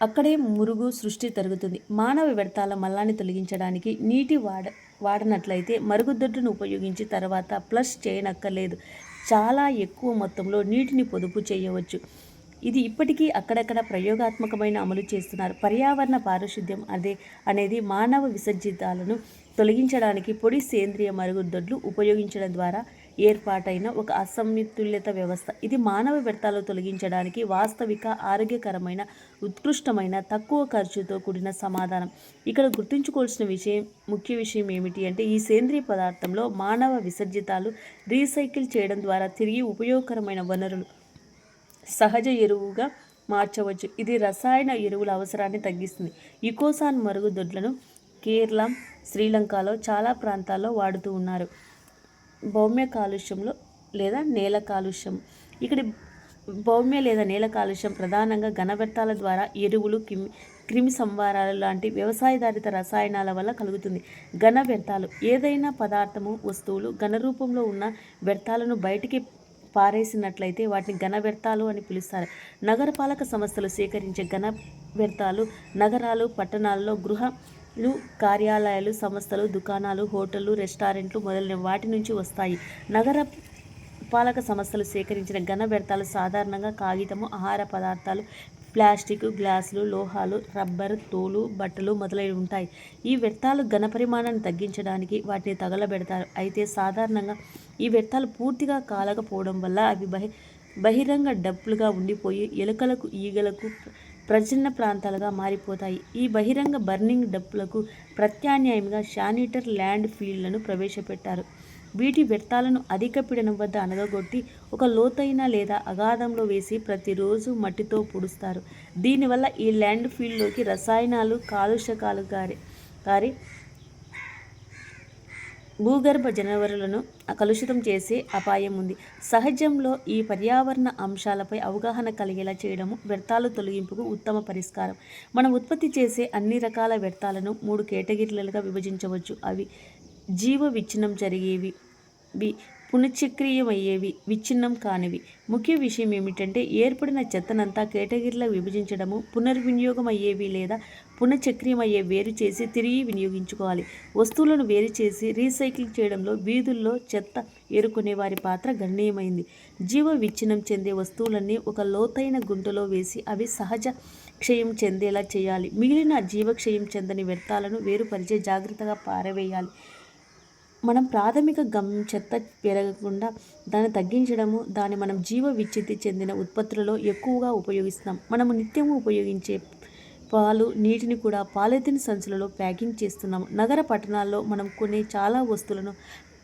అక్కడే మురుగు సృష్టి జరుగుతుంది. మానవ వ్యర్థాల మల్లాన్ని తొలగించడానికి నీటి వాడనట్లయితే మరుగుదొడ్డును ఉపయోగించి తర్వాత ఫ్లష్ చేయనక్కర్లేదు. చాలా ఎక్కువ మొత్తంలో నీటిని పొదుపు చేయవచ్చు. ఇది ఇప్పటికీ అక్కడక్కడ ప్రయోగాత్మకమైన అమలు చేస్తున్నారు. పర్యావరణ పారిశుద్ధ్యం అనేది మానవ విసర్జితాలను తొలగించడానికి పొడి సేంద్రియ మరుగుదొడ్లు ఉపయోగించడం ద్వారా ఏర్పాటైన ఒక అసమతుల్యత వ్యవస్థ. ఇది మానవ వ్యర్థాలు తొలగించడానికి వాస్తవిక, ఆరోగ్యకరమైన, ఉత్కృష్టమైన, తక్కువ ఖర్చుతో కూడిన సమాధానం. ఇక్కడ గుర్తుంచుకోవాల్సిన ముఖ్య విషయం ఏమిటి అంటే ఈ సేంద్రియ పదార్థంలో మానవ విసర్జితాలు రీసైకిల్ చేయడం ద్వారా తిరిగి ఉపయోగకరమైన వనరులు సహజ ఎరువుగా మార్చవచ్చు. ఇది రసాయన ఎరువుల అవసరాన్ని తగ్గిస్తుంది. ఇకోసాన్ మరుగుదొడ్లను కేరళ, శ్రీలంకలో చాలా ప్రాంతాల్లో వాడుతూ ఉన్నారు. భౌమ్య కాలుష్యంలో లేదా నేల కాలుష్యం. ఇక్కడ భౌమ్య లేదా నేల కాలుష్యం ప్రధానంగా ఘన వ్యర్థాల ద్వారా ఎరువులు, క్రిమి సంహారాలు లాంటి వ్యవసాయాధారిత రసాయనాల వల్ల కలుగుతుంది. ఘన వ్యర్థాలు ఏదైనా పదార్థము, వస్తువులు ఘన రూపంలో ఉన్న వ్యర్థాలను బయటికి పారేసినట్లయితే వాటిని ఘన వ్యర్థాలు అని పిలుస్తారు. నగరపాలక సంస్థలు సేకరించే ఘన వ్యర్థాలు నగరాలు, పట్టణాల్లో గృహాలు, కార్యాలయాలు, సంస్థలు, దుకాణాలు, హోటళ్లు, రెస్టారెంట్లు మొదలైన వాటి నుంచి వస్తాయి. నగర పాలక సంస్థలు సేకరించిన ఘన వ్యర్థాలు సాధారణంగా కాగితము, ఆహార పదార్థాలు, ప్లాస్టిక్, గ్లాసులు, లోహాలు, రబ్బరు, తోలు, బట్టలు మొదలైనవి ఉంటాయి. ఈ వ్యర్థాలు ఘన పరిమాణాన్ని తగ్గించడానికి వాటిని తగలబెడతారు. అయితే సాధారణంగా ఈ వ్యర్థాలు పూర్తిగా కాలకపోవడం వల్ల అవి బహిరంగ డప్పులుగా ఉండిపోయి ఎలుకలకు, ఈగలకు ప్రచ్ఛన్న ప్రాంతాలుగా మారిపోతాయి. ఈ బహిరంగ బర్నింగ్ డప్పులకు ప్రత్యామ్నాయంగా శానిటర్ ల్యాండ్ ఫీల్డ్లను ప్రవేశపెట్టారు. వీటి వ్యర్థాలను అధిక పీడనం వద్ద అనగగొట్టి ఒక లోతైన లేదా అగాధంలో వేసి ప్రతిరోజు మట్టితో పూడుస్తారు. దీనివల్ల ఈ ల్యాండ్ ఫీల్డ్లోకి రసాయనాలు, కాలుష్యకాలు కారి భూగర్భ జనవరులను కలుషితం చేసే అపాయం ఉంది. సహజంలో ఈ పర్యావరణ అంశాలపై అవగాహన కలిగేలా చేయడము వ్యర్థాల తొలగింపుకు ఉత్తమ పరిష్కారం. మనం ఉత్పత్తి చేసే అన్ని రకాల వ్యర్థాలను 3 కేటగిరీలుగా విభజించవచ్చు. అవి జీవ విచ్ఛిన్నం జరిగేవి, పునఃచక్రీయమయ్యేవి, విచ్ఛిన్నం కానివి. ముఖ్య విషయం ఏమిటంటే ఏర్పడిన చెత్తనంతా కేటగిరీలా విభజించడము, పునర్వినియోగం అయ్యేవి లేదా పునఃచక్రీయమయ్యే వేరు చేసి తిరిగి వినియోగించుకోవాలి. వస్తువులను వేరు చేసి రీసైక్లింగ్ చేయడంలో వీధుల్లో చెత్త ఏరుకునే వారి పాత్ర గణనీయమైంది. జీవ విచ్ఛిన్నం చెందే వస్తువులన్నీ ఒక లోతైన గుంటలో వేసి అవి సహజ క్షయం చెందేలా చేయాలి. మిగిలిన జీవక్షయం చెందని వ్యర్థాలను వేరుపరిచే జాగ్రత్తగా పారవేయాలి. మనం ప్రాథమిక గమ్యం చెత్త పెరగకుండా దాన్ని తగ్గించడము, దాన్ని మనం జీవ విచ్ఛిత్తి చెందిన ఉత్పత్తులలో ఎక్కువగా ఉపయోగిస్తాం. మనము నిత్యము ఉపయోగించే పాలు, నీటిని కూడా పాలిథిన్ సంచులలో ప్యాకింగ్ చేస్తున్నాము. నగర పట్టణాల్లో మనం కొనే చాలా వస్తువులను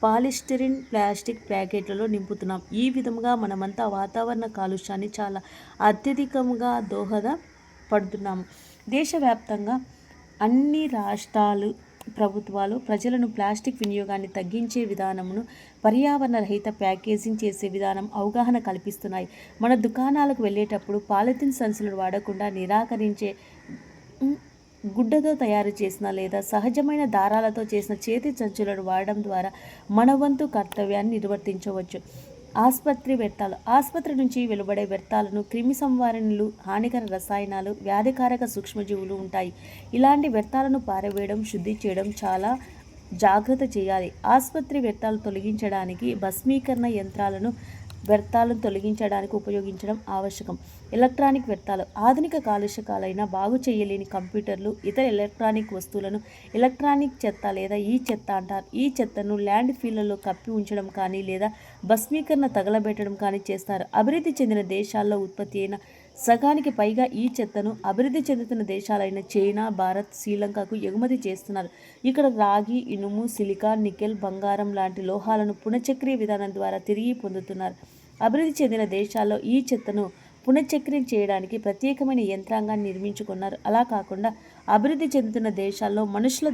పాలిస్టరిన్ ప్లాస్టిక్ ప్యాకెట్లలో నింపుతున్నాం. ఈ విధంగా మనమంతా వాతావరణ కాలుష్యాన్ని చాలా అత్యధికంగా దోహదపడుతున్నాము. దేశవ్యాప్తంగా అన్ని రాష్ట్రాలు, ప్రభుత్వాలు ప్రజలను ప్లాస్టిక్ వినియోగాన్ని తగ్గించే విధానమును, పర్యావరణ రహిత ప్యాకేజింగ్ చేసే విధానం అవగాహన కల్పిస్తున్నాయి. మన దుకాణాలకు వెళ్ళేటప్పుడు పాలిథిన్ సంచులను వాడకుండా నిరాకరించే గుడ్డతో తయారు చేసిన లేదా సహజమైన దారాలతో చేసిన చేతి సంచులను వాడడం ద్వారా మన వంతు కర్తవ్యాన్ని నిర్వర్తించవచ్చు. ఆసుపత్రి వ్యర్థాలు. ఆసుపత్రి నుంచి వెలువడే వ్యర్థాలను క్రిమి సంహారణలు, హానికర రసాయనాలు, వ్యాధికారక సూక్ష్మజీవులు ఉంటాయి. ఇలాంటి వ్యర్థాలను పారవేయడం, శుద్ధి చేయడం చాలా జాగ్రత్త చేయాలి. ఆసుపత్రి వ్యర్థాలు తొలగించడానికి భస్మీకరణ యంత్రాలను వ్యర్థాలను తొలగించడానికి ఉపయోగించడం ఆవశ్యకం. ఎలక్ట్రానిక్ వ్యర్థాలు. ఆధునిక కాలుష్యకాలైన బాగు చేయలేని కంప్యూటర్లు, ఇతర ఎలక్ట్రానిక్ వస్తువులను ఎలక్ట్రానిక్ చెత్త లేదా ఈ చెత్త అంటారు. ఈ చెత్తను ల్యాండ్ ఫీల్డ్లలో కప్పి ఉంచడం కానీ లేదా భస్మీకరణ తగలబెట్టడం కానీ చేస్తారు. అభివృద్ధి చెందిన దేశాల్లో ఉత్పత్తి అయిన సగానికి పైగా ఈ చెత్తను అభివృద్ధి చెందుతున్న దేశాలైన చైనా, భారత్, శ్రీలంకకు ఎగుమతి చేస్తున్నారు. ఇక్కడ రాగి, ఇనుము, సిలికాన్, నికెల్, బంగారం లాంటి లోహాలను పునఃచక్రీయ విధానం ద్వారా తిరిగి పొందుతున్నారు. అభివృద్ధి చెందిన దేశాల్లో ఈ చెత్తను పునశ్చక్రం చేయడానికి ప్రత్యేకమైన యంత్రాంగాన్ని నిర్మించుకున్నారు. అలా కాకుండా అభివృద్ధి చెందుతున్న దేశాల్లో మనుషుల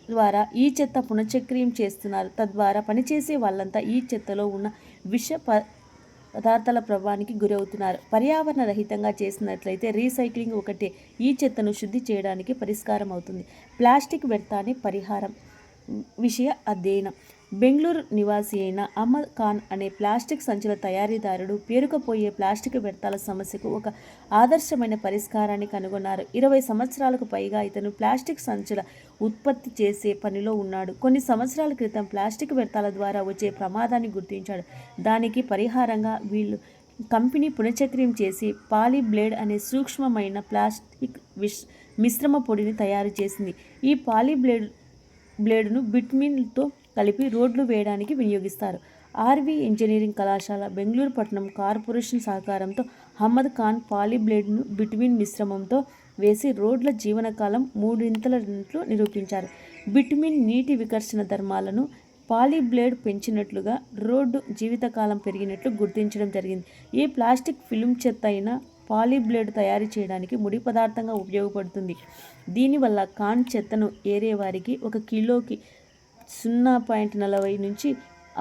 ద్వారా ఈ చెత్త పునశ్చక్రం చేస్తున్నారు. తద్వారా పనిచేసే వాళ్ళంతా ఈ చెత్తలో ఉన్న విష పదార్థాల ప్రభావానికి గురవుతున్నారు. పర్యావరణ రహితంగా చేసినట్లయితే రీసైక్లింగ్ ఒకటే ఈ చెత్తను శుద్ధి చేయడానికి పరిష్కారం అవుతుంది. ప్లాస్టిక్ వ్యర్థాన్ని పరిహారం విషయ అధ్యయనం. బెంగళూరు నివాసి అయిన అహ్మద్ ఖాన్ అనే ప్లాస్టిక్ సంచుల తయారీదారుడు పేరుకుపోయే ప్లాస్టిక్ వ్యర్థాల సమస్యకు ఒక ఆదర్శమైన పరిష్కారాన్ని కనుగొన్నారు. 20 సంవత్సరాలకు పైగా ఇతను ప్లాస్టిక్ సంచుల ఉత్పత్తి చేసే పనిలో ఉన్నాడు. కొన్ని సంవత్సరాల క్రితం ప్లాస్టిక్ వ్యర్థాల ద్వారా వచ్చే ప్రమాదాన్ని గుర్తించాడు. దానికి పరిహారంగా వీళ్ళు కంపెనీ పునశ్చక్రం చేసి పాలీబ్లేడ్ అనే సూక్ష్మమైన ప్లాస్టిక్ మిశ్రమ పొడిని తయారు చేసింది. ఈ పాలీబ్లేడ్ను బిట్మిన్తో కలిపి రోడ్లు వేయడానికి వినియోగిస్తారు. ఆర్వి ఇంజనీరింగ్ కళాశాల బెంగళూరు పట్టణం కార్పొరేషన్ సహకారంతో అహ్మద్ ఖాన్ పాలీబ్లేడ్ను బిట్మిన్ మిశ్రమంతో వేసి రోడ్ల జీవనకాలం 3 నిరూపించారు. బిట్మిన్ నీటి వికర్షణ ధర్మాలను పాలీబ్లేడ్ పెంచినట్లుగా రోడ్డు జీవితకాలం పెరిగినట్లు గుర్తించడం జరిగింది. ఈ ప్లాస్టిక్ ఫిల్మ్ చెత్త అయిన పాలీబ్లేడ్ తయారు చేయడానికి ముడి పదార్థంగా ఉపయోగపడుతుంది. దీనివల్ల ఖాన్ చెత్తను ఏరేవారికి 1 కిలోకి 0.40 నుంచి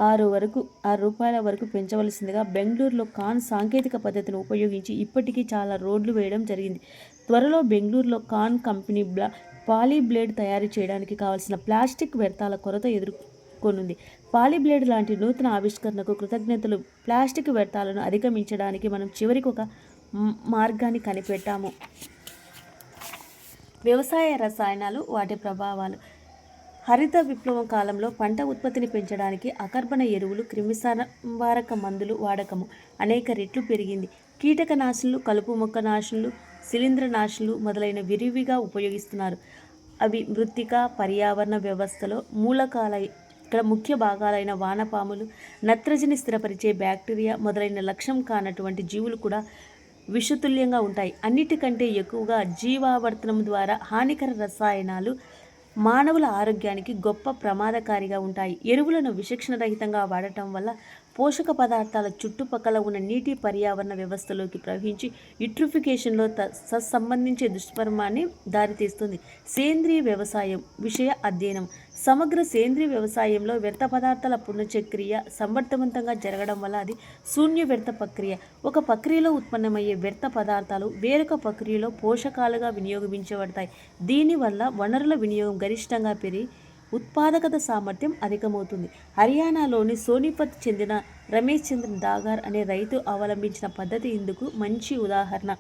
6 రూపాయల వరకు పెంచవలసిందిగా బెంగళూరులో ఖాన్ సాంకేతిక పద్ధతిని ఉపయోగించి ఇప్పటికీ చాలా రోడ్లు వేయడం జరిగింది. త్వరలో బెంగళూరులో ఖాన్ కంపెనీ పాలీబ్లేడ్ తయారు చేయడానికి కావలసిన ప్లాస్టిక్ వ్యర్థాల కొరత ఎదుర్కొనుంది. పాలీబ్లేడ్ లాంటి నూతన ఆవిష్కరణకు కృతజ్ఞతలు. ప్లాస్టిక్ వ్యర్థాలను అధిగమించడానికి మనం చివరికి ఒక మార్గాన్ని కనిపెట్టాము. వ్యవసాయ రసాయనాలు, వాటి ప్రభావాలు. హరిత విప్లవం కాలంలో పంట ఉత్పత్తిని పెంచడానికి అకర్బన ఎరువులు, క్రిమిసంహారక మందులు వాడకము అనేక రెట్లు పెరిగింది. కీటకనాశులు, కలుపు మొక్క నాశులు, శిలీంద్రనాశులు మొదలైన విరివిగా ఉపయోగిస్తున్నారు. అవి మృత్తిక, పర్యావరణ వ్యవస్థలో ఇక్కడ ముఖ్య భాగాలైన వానపాములు, నత్రజని స్థిరపరిచే బ్యాక్టీరియా మొదలైన లక్ష్యం కానటువంటి జీవులు కూడా విషతుల్యంగా ఉంటాయి. అన్నిటికంటే ఎక్కువగా జీవావర్తనం ద్వారా హానికర రసాయనాలు మానవుల ఆరోగ్యానికి గొప్ప ప్రమాదకారిగా ఉంటాయి. ఎరువులను విచక్షణరహితంగా వాడటం వల్ల పోషక పదార్థాల చుట్టుపక్కల ఉన్న నీటి పర్యావరణ వ్యవస్థలోకి ప్రవహించి యూట్రిఫికేషన్లో సంబంధించే దుష్పరిణామాన్ని దారితీస్తుంది. సేంద్రీయ వ్యవసాయం విషయ అధ్యయనం. సమగ్ర సేంద్రీయ వ్యవసాయంలో వ్యర్థ పదార్థాల పునశ్చక్రియ సమర్థవంతంగా జరగడం వల్ల అది శూన్య వ్యర్థ ప్రక్రియ. ఒక ప్రక్రియలో ఉత్పన్నమయ్యే వ్యర్థ పదార్థాలు వేరొక ప్రక్రియలో పోషకాలుగా వినియోగించబడతాయి. దీనివల్ల వనరుల వినియోగం గరిష్టంగా పెరిగి ఉత్పాదకత సామర్థ్యం అధికమవుతుంది. హర్యానాలోని సోనిపత్ చెందిన రమేష్ చంద్ర దాగార్ అనే రైతు అవలంబించిన పద్ధతి ఇందుకు మంచి ఉదాహరణ.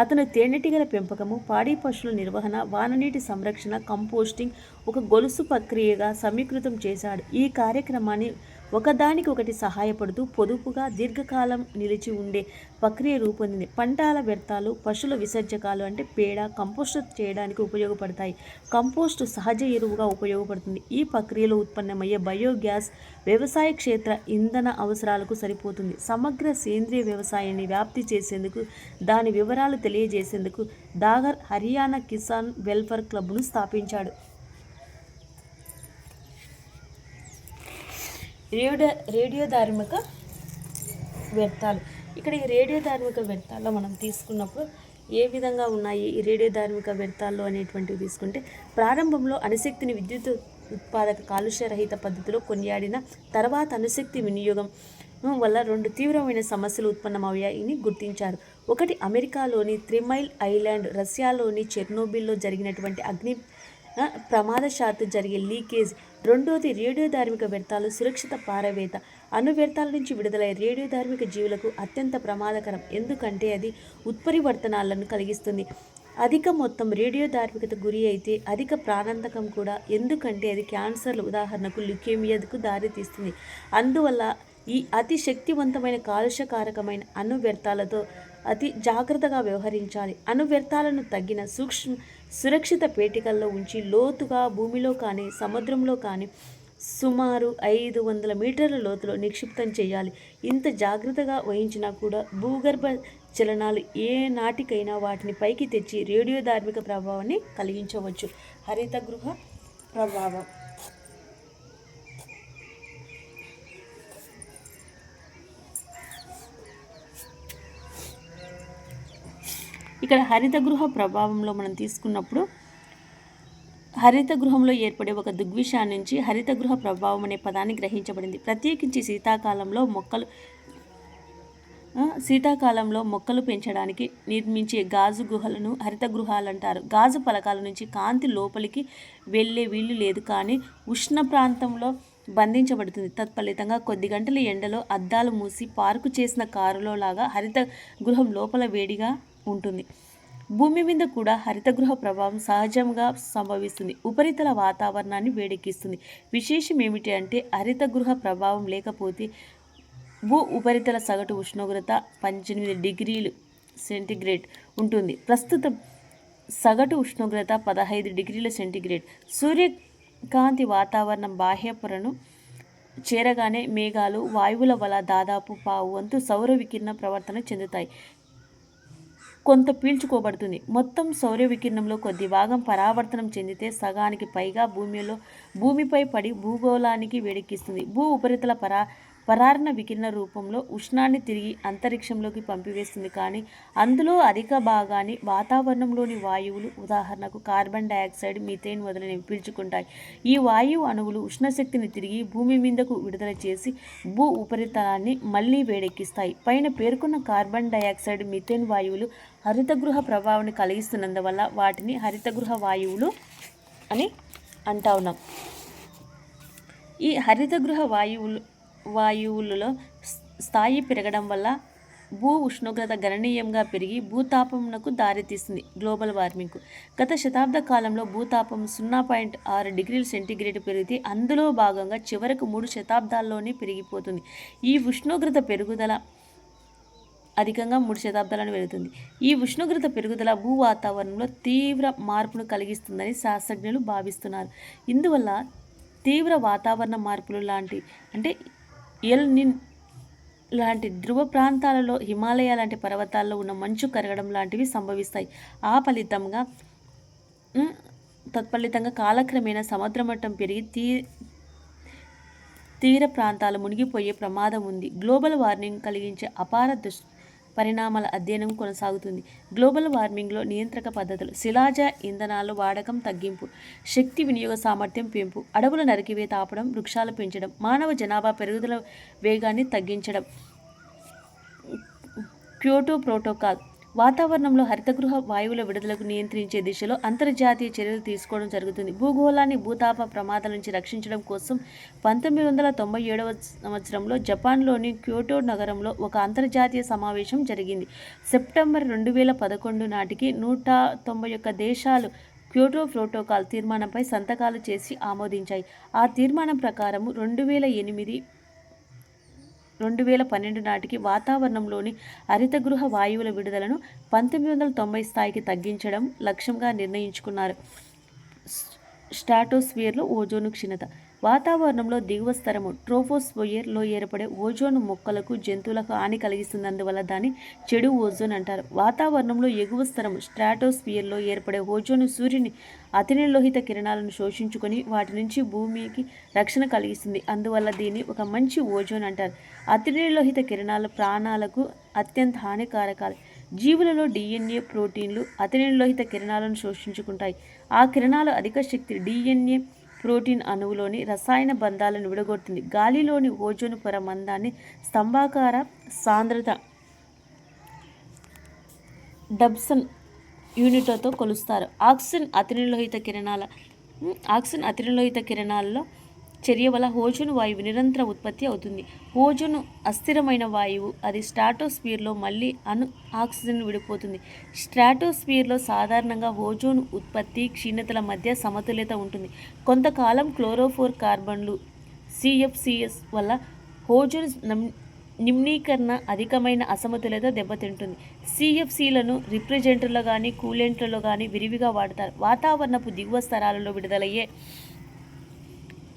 అతను తేనెటీగల పెంపకము, పాడి పశువుల నిర్వహణ, వాననీటి సంరక్షణ, కంపోస్టింగ్ ఒక గొలుసు ప్రక్రియగా సమీకృతం చేశాడు. ఈ కార్యక్రమాన్ని ఒకదానికొకటి సహాయపడుతూ పొదుపుగా దీర్ఘకాలం నిలిచి ఉండే ప్రక్రియ రూపొందింది. పంటల వ్యర్థాలు, పశువుల విసర్జకాలు అంటే పేడ, కంపోస్ట్ చేయడానికి ఉపయోగపడతాయి. కంపోస్టు సహజ ఎరువుగా ఉపయోగపడుతుంది. ఈ ప్రక్రియలో ఉత్పన్నమయ్యే బయోగ్యాస్ వ్యవసాయ క్షేత్ర ఇంధన అవసరాలకు సరిపోతుంది. సమగ్ర సేంద్రియ వ్యవసాయాన్ని వ్యాప్తి చేసేందుకు, దాని వివరాలు తెలియజేసేందుకు దాగర్ హర్యానా కిసాన్ వెల్ఫేర్ క్లబ్ను స్థాపించాడు. రేడియోధార్మిక వ్యర్థాలు. ఇక్కడ ఈ రేడియోధార్మిక వ్యర్థాల్లో మనం తీసుకున్నప్పుడు ఏ విధంగా ఉన్నాయి ఈ రేడియోధార్మిక వ్యర్థాల్లో అనేటువంటివి తీసుకుంటే, ప్రారంభంలో అణుశక్తిని విద్యుత్ ఉత్పాదక కాలుష్యరహిత పద్ధతిలో కొనియాడిన తర్వాత అణుశక్తి వినియోగం వల్ల 2 తీవ్రమైన సమస్యలు ఉత్పన్నమయ్యాయని గుర్తించారు. ఒకటి అమెరికాలోని 3 మైల్ ఐలాండ్, రష్యాలోని చెర్నోబిల్లో జరిగినటువంటి అగ్ని ప్రమాదశాత్తు జరిగే లీకేజ్. రెండోది రేడియోధార్మిక వ్యర్థాలు సురక్షిత పారవేత. అణు వ్యర్థాల నుంచి విడుదలయ్యే రేడియోధార్మిక జీవులకు అత్యంత ప్రమాదకరం, ఎందుకంటే అది ఉత్పరివర్తనాలను కలిగిస్తుంది. అధిక మొత్తం రేడియోధార్మికత గురి అయితే అధిక ప్రాణాంతకం కూడా, ఎందుకంటే అది క్యాన్సర్లు, ఉదాహరణకు ల్యూకేమియాకు దారితీస్తుంది. అందువల్ల ఈ అతి శక్తివంతమైన కాలుష్యకారకమైన అణు వ్యర్థాలతో అతి జాగ్రత్తగా వ్యవహరించాలి. అణు వ్యర్థాలను తగ్గిన సురక్షిత పేటికల్లో ఉంచి లోతుగా భూమిలో కానీ సముద్రంలో కానీ సుమారు 500 మీటర్ల లోతులో నిక్షిప్తం చేయాలి. ఇంత జాగ్రత్తగా వహించినా కూడా భూగర్భ చలనాలు ఏ నాటికైనా వాటిని పైకి తెచ్చి రేడియోధార్మిక ప్రభావాన్ని కలిగించవచ్చు. హరిత గృహ ప్రభావం. ఇక్కడ హరిత గృహ ప్రభావంలో మనం తీసుకున్నప్పుడు హరిత గృహంలో ఏర్పడే ఒక దృగ్విషయం నుంచి హరిత గృహ ప్రభావం అనే పదాన్ని గ్రహించబడింది. ప్రత్యేకించి శీతాకాలంలో మొక్కలు పెంచడానికి నిర్మించే గాజు గుహలను హరిత గృహాలు అంటారు. గాజు పలకాల నుంచి కాంతి లోపలికి వెళ్ళే వీలు లేదు, కానీ ఉష్ణ ప్రాంతంలో బంధించబడుతుంది. తత్ఫలితంగా కొద్ది గంటల ఎండలో అద్దాలు మూసి పార్కు చేసిన కారులో లాగా హరిత గృహం లోపల వేడిగా ఉంటుంది. భూమి మీద కూడా హరితగృహ ప్రభావం సహజంగా సంభవిస్తుంది. ఉపరితల వాతావరణాన్ని వేడెక్కిస్తుంది. విశేషం ఏమిటి అంటే హరితగృహ ప్రభావం లేకపోతే భూ ఉపరితల సగటు ఉష్ణోగ్రత 18 డిగ్రీలు సెంటీగ్రేడ్ ఉంటుంది. ప్రస్తుతం సగటు ఉష్ణోగ్రత 15 డిగ్రీల సెంటీగ్రేడ్. సూర్యకాంతి వాతావరణం బాహ్య పొరను చేరగానే మేఘాలు వాయువుల వల్ల దాదాపు పావు వంతు సౌర వికిరణ ప్రవర్తన చెందుతాయి. కొంత పీల్చుకోబడుతుంది. మొత్తం సౌర వికిరణంలో కొద్ది భాగం పరావర్తనం చెందితే సగానికి పైగా భూమిపై పడి భూగోళానికి వేడెక్కిస్తుంది. భూ ఉపరితల పరారణ వికిరణ రూపంలో ఉష్ణాన్ని తిరిగి అంతరిక్షంలోకి పంపివేస్తుంది. కానీ అందులో అధిక భాగాన్ని వాతావరణంలోని వాయువులు, ఉదాహరణకు కార్బన్ డయాక్సైడ్, మీథేన్ మొదలైనవి పీల్చుకుంటాయి. ఈ వాయువు అణువులు ఉష్ణశక్తిని తిరిగి భూమి మీదకు విడుదల చేసి భూ ఉపరితలాన్ని మళ్లీ వేడెక్కిస్తాయి. పైన పేర్కొన్న కార్బన్ డయాక్సైడ్, మీథేన్ వాయువులు హరితగృహ ప్రభావాన్ని కలిగిస్తున్నందువల్ల వాటిని హరితగృహ వాయువులు అని అంటా ఉన్నాం. ఈ హరితగృహ వాయువులలో స్థాయి పెరగడం వల్ల భూ ఉష్ణోగ్రత గణనీయంగా పెరిగి భూతాపమునకు దారితీస్తుంది. గ్లోబల్ వార్మింగ్కు గత శతాబ్ద కాలంలో భూతాపం 0.6 డిగ్రీల సెంటీగ్రేడ్ పెరిగితే అందులో భాగంగా చివరకు 3 శతాబ్దాల్లోనే పెరిగిపోతుంది. ఈ ఉష్ణోగ్రత పెరుగుదల అధికంగా 3 శతాబ్దాలను పెరుగుతుంది. ఈ ఉష్ణోగ్రత పెరుగుదల భూ వాతావరణంలో తీవ్ర మార్పును కలిగిస్తుందని శాస్త్రజ్ఞులు భావిస్తున్నారు. ఇందువల్ల తీవ్ర వాతావరణ మార్పులు అంటే ఎల్ నిన్ లాంటి ధ్రువ ప్రాంతాలలో, హిమాలయ లాంటి పర్వతాల్లో ఉన్న మంచు కరగడం లాంటివి సంభవిస్తాయి. తత్ఫలితంగా కాలక్రమేణా సముద్ర మట్టం పెరిగి తీర ప్రాంతాలు మునిగిపోయే ప్రమాదం ఉంది. గ్లోబల్ వార్మింగ్ కలిగించే అపార పరిణామాల అధ్యయనం కొనసాగుతుంది. గ్లోబల్ వార్మింగ్లో నియంత్రక పద్ధతులు: శిలాజ ఇంధనాల వాడకం తగ్గింపు, శక్తి వినియోగ సామర్థ్యం పెంపు, అడవుల నరికివేత ఆపడం, వృక్షాలు పెంచడం, మానవ జనాభా పెరుగుదల వేగాన్ని తగ్గించడం. క్యోటో ప్రోటోకాల్ వాతావరణంలో హరితగృహ వాయువుల విడుదలకు నియంత్రించే దిశలో అంతర్జాతీయ చర్యలు తీసుకోవడం జరుగుతుంది. భూగోళాన్ని భూతాప ప్రమాదాల నుంచి రక్షించడం కోసం 1997వ సంవత్సరంలో జపాన్లోని క్యోటో నగరంలో ఒక అంతర్జాతీయ సమావేశం జరిగింది. సెప్టెంబర్ 2011 నాటికి 191 దేశాలు క్యోటో ప్రోటోకాల్ తీర్మానంపై సంతకాలు చేసి ఆమోదించాయి. ఆ తీర్మానం ప్రకారం 2012 నాటికి వాతావరణంలోని హరితగృహ వాయువుల విడుదలను 1990 స్థాయికి తగ్గించడం లక్ష్యంగా నిర్ణయించుకున్నారు. స్ట్రాటోస్ఫియర్లో ఓజోను క్షీణత వాతావరణంలో దిగువ స్తరము ట్రోపోస్ఫియర్లో ఏర్పడే ఓజోను మొక్కలకు, జంతువులకు హాని కలిగిస్తుంది. అందువల్ల దాన్ని చెడు ఓజోన్ అంటారు. వాతావరణంలో ఎగువ స్తరము స్ట్రాటోస్ఫియర్లో ఏర్పడే ఓజోను సూర్యుని అతినీలోహిత కిరణాలను శోషించుకొని వాటి నుంచి భూమికి రక్షణ కలిగిస్తుంది. అందువల్ల దీన్ని ఒక మంచి ఓజోన్ అంటారు. అతినీలోహిత కిరణాలు ప్రాణాలకు అత్యంత హానికారకాలు. జీవులలో DNA, ప్రోటీన్లు అతినీలోహిత కిరణాలను శోషించుకుంటాయి. ఆ కిరణాలు అధిక శక్తి DNA ప్రోటీన్ అణువులోని రసాయన బంధాలను విడగొడుతుంది. గాలిలోని ఓజోను పొర మందాన్ని స్తంభాకార సాంద్రత డబ్సన్ యూనిట్లతో కొలుస్తారు. ఆక్సిజన్ అతినీలోహిత కిరణాలలో చర్య వల్ల ఓజోను వాయువు నిరంతర ఉత్పత్తి అవుతుంది. ఓజోను అస్థిరమైన వాయువు. అది స్ట్రాటోస్ఫియర్లో మళ్ళీ ఆక్సిజన్ విడిపోతుంది. స్ట్రాటోస్ఫియర్లో సాధారణంగా ఓజోను ఉత్పత్తి, క్షీణతల మధ్య సమతుల్యత ఉంటుంది. కొంతకాలం క్లోరోఫ్లోరో కార్బన్లు CFCs వల్ల ఓజోను నిమ్నీకరణ అధికమైన అసమతుల్యత దెబ్బతింటుంది. CFCలను రిఫ్రిజరెంట్లలో కానీ కూలెంట్లలో కానీ విరివిగా వాడతారు. వాతావరణపు దిగువ స్తరాలలో విడుదలయ్యే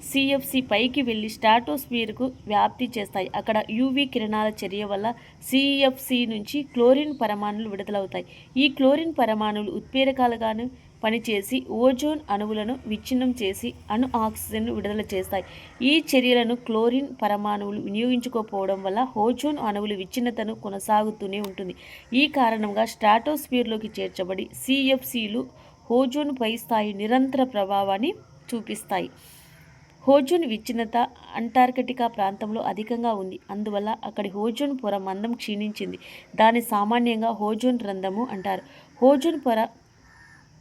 CFC పైకి వెళ్ళి స్ట్రాటోస్ఫియర్కు వ్యాప్తి చేస్తాయి. అక్కడ UV కిరణాల చర్య వల్ల CFC నుంచి క్లోరిన్ పరమాణువులు విడుదలవుతాయి. ఈ క్లోరిన్ పరమాణువులు ఉత్ప్రేరకాలుగాను పనిచేసి ఓజోన్ అణువులను విచ్ఛిన్నం చేసి అణు ఆక్సిజన్ను విడుదల చేస్తాయి. ఈ చర్యలను క్లోరిన్ పరమాణువులు వినియోగించుకోకపోవడం వల్ల ఓజోన్ అణువులు విచ్ఛిన్నతను కొనసాగుతూనే ఉంటుంది. ఈ కారణంగా స్ట్రాటోస్ఫియర్లోకి చేర్చబడి సిఎఫ్సిలు ఓజోన్ పై స్థాయి నిరంతర ప్రభావాన్ని చూపిస్తాయి. ఓజోన్ విచ్ఛిన్నత అంటార్కిటికా ప్రాంతంలో అధికంగా ఉంది. అందువల్ల అక్కడి ఓజోన్ పొర మందం క్షీణించింది. దాన్ని సామాన్యంగా ఓజోన్ రంధ్రము అంటారు. ఓజోన్ పొర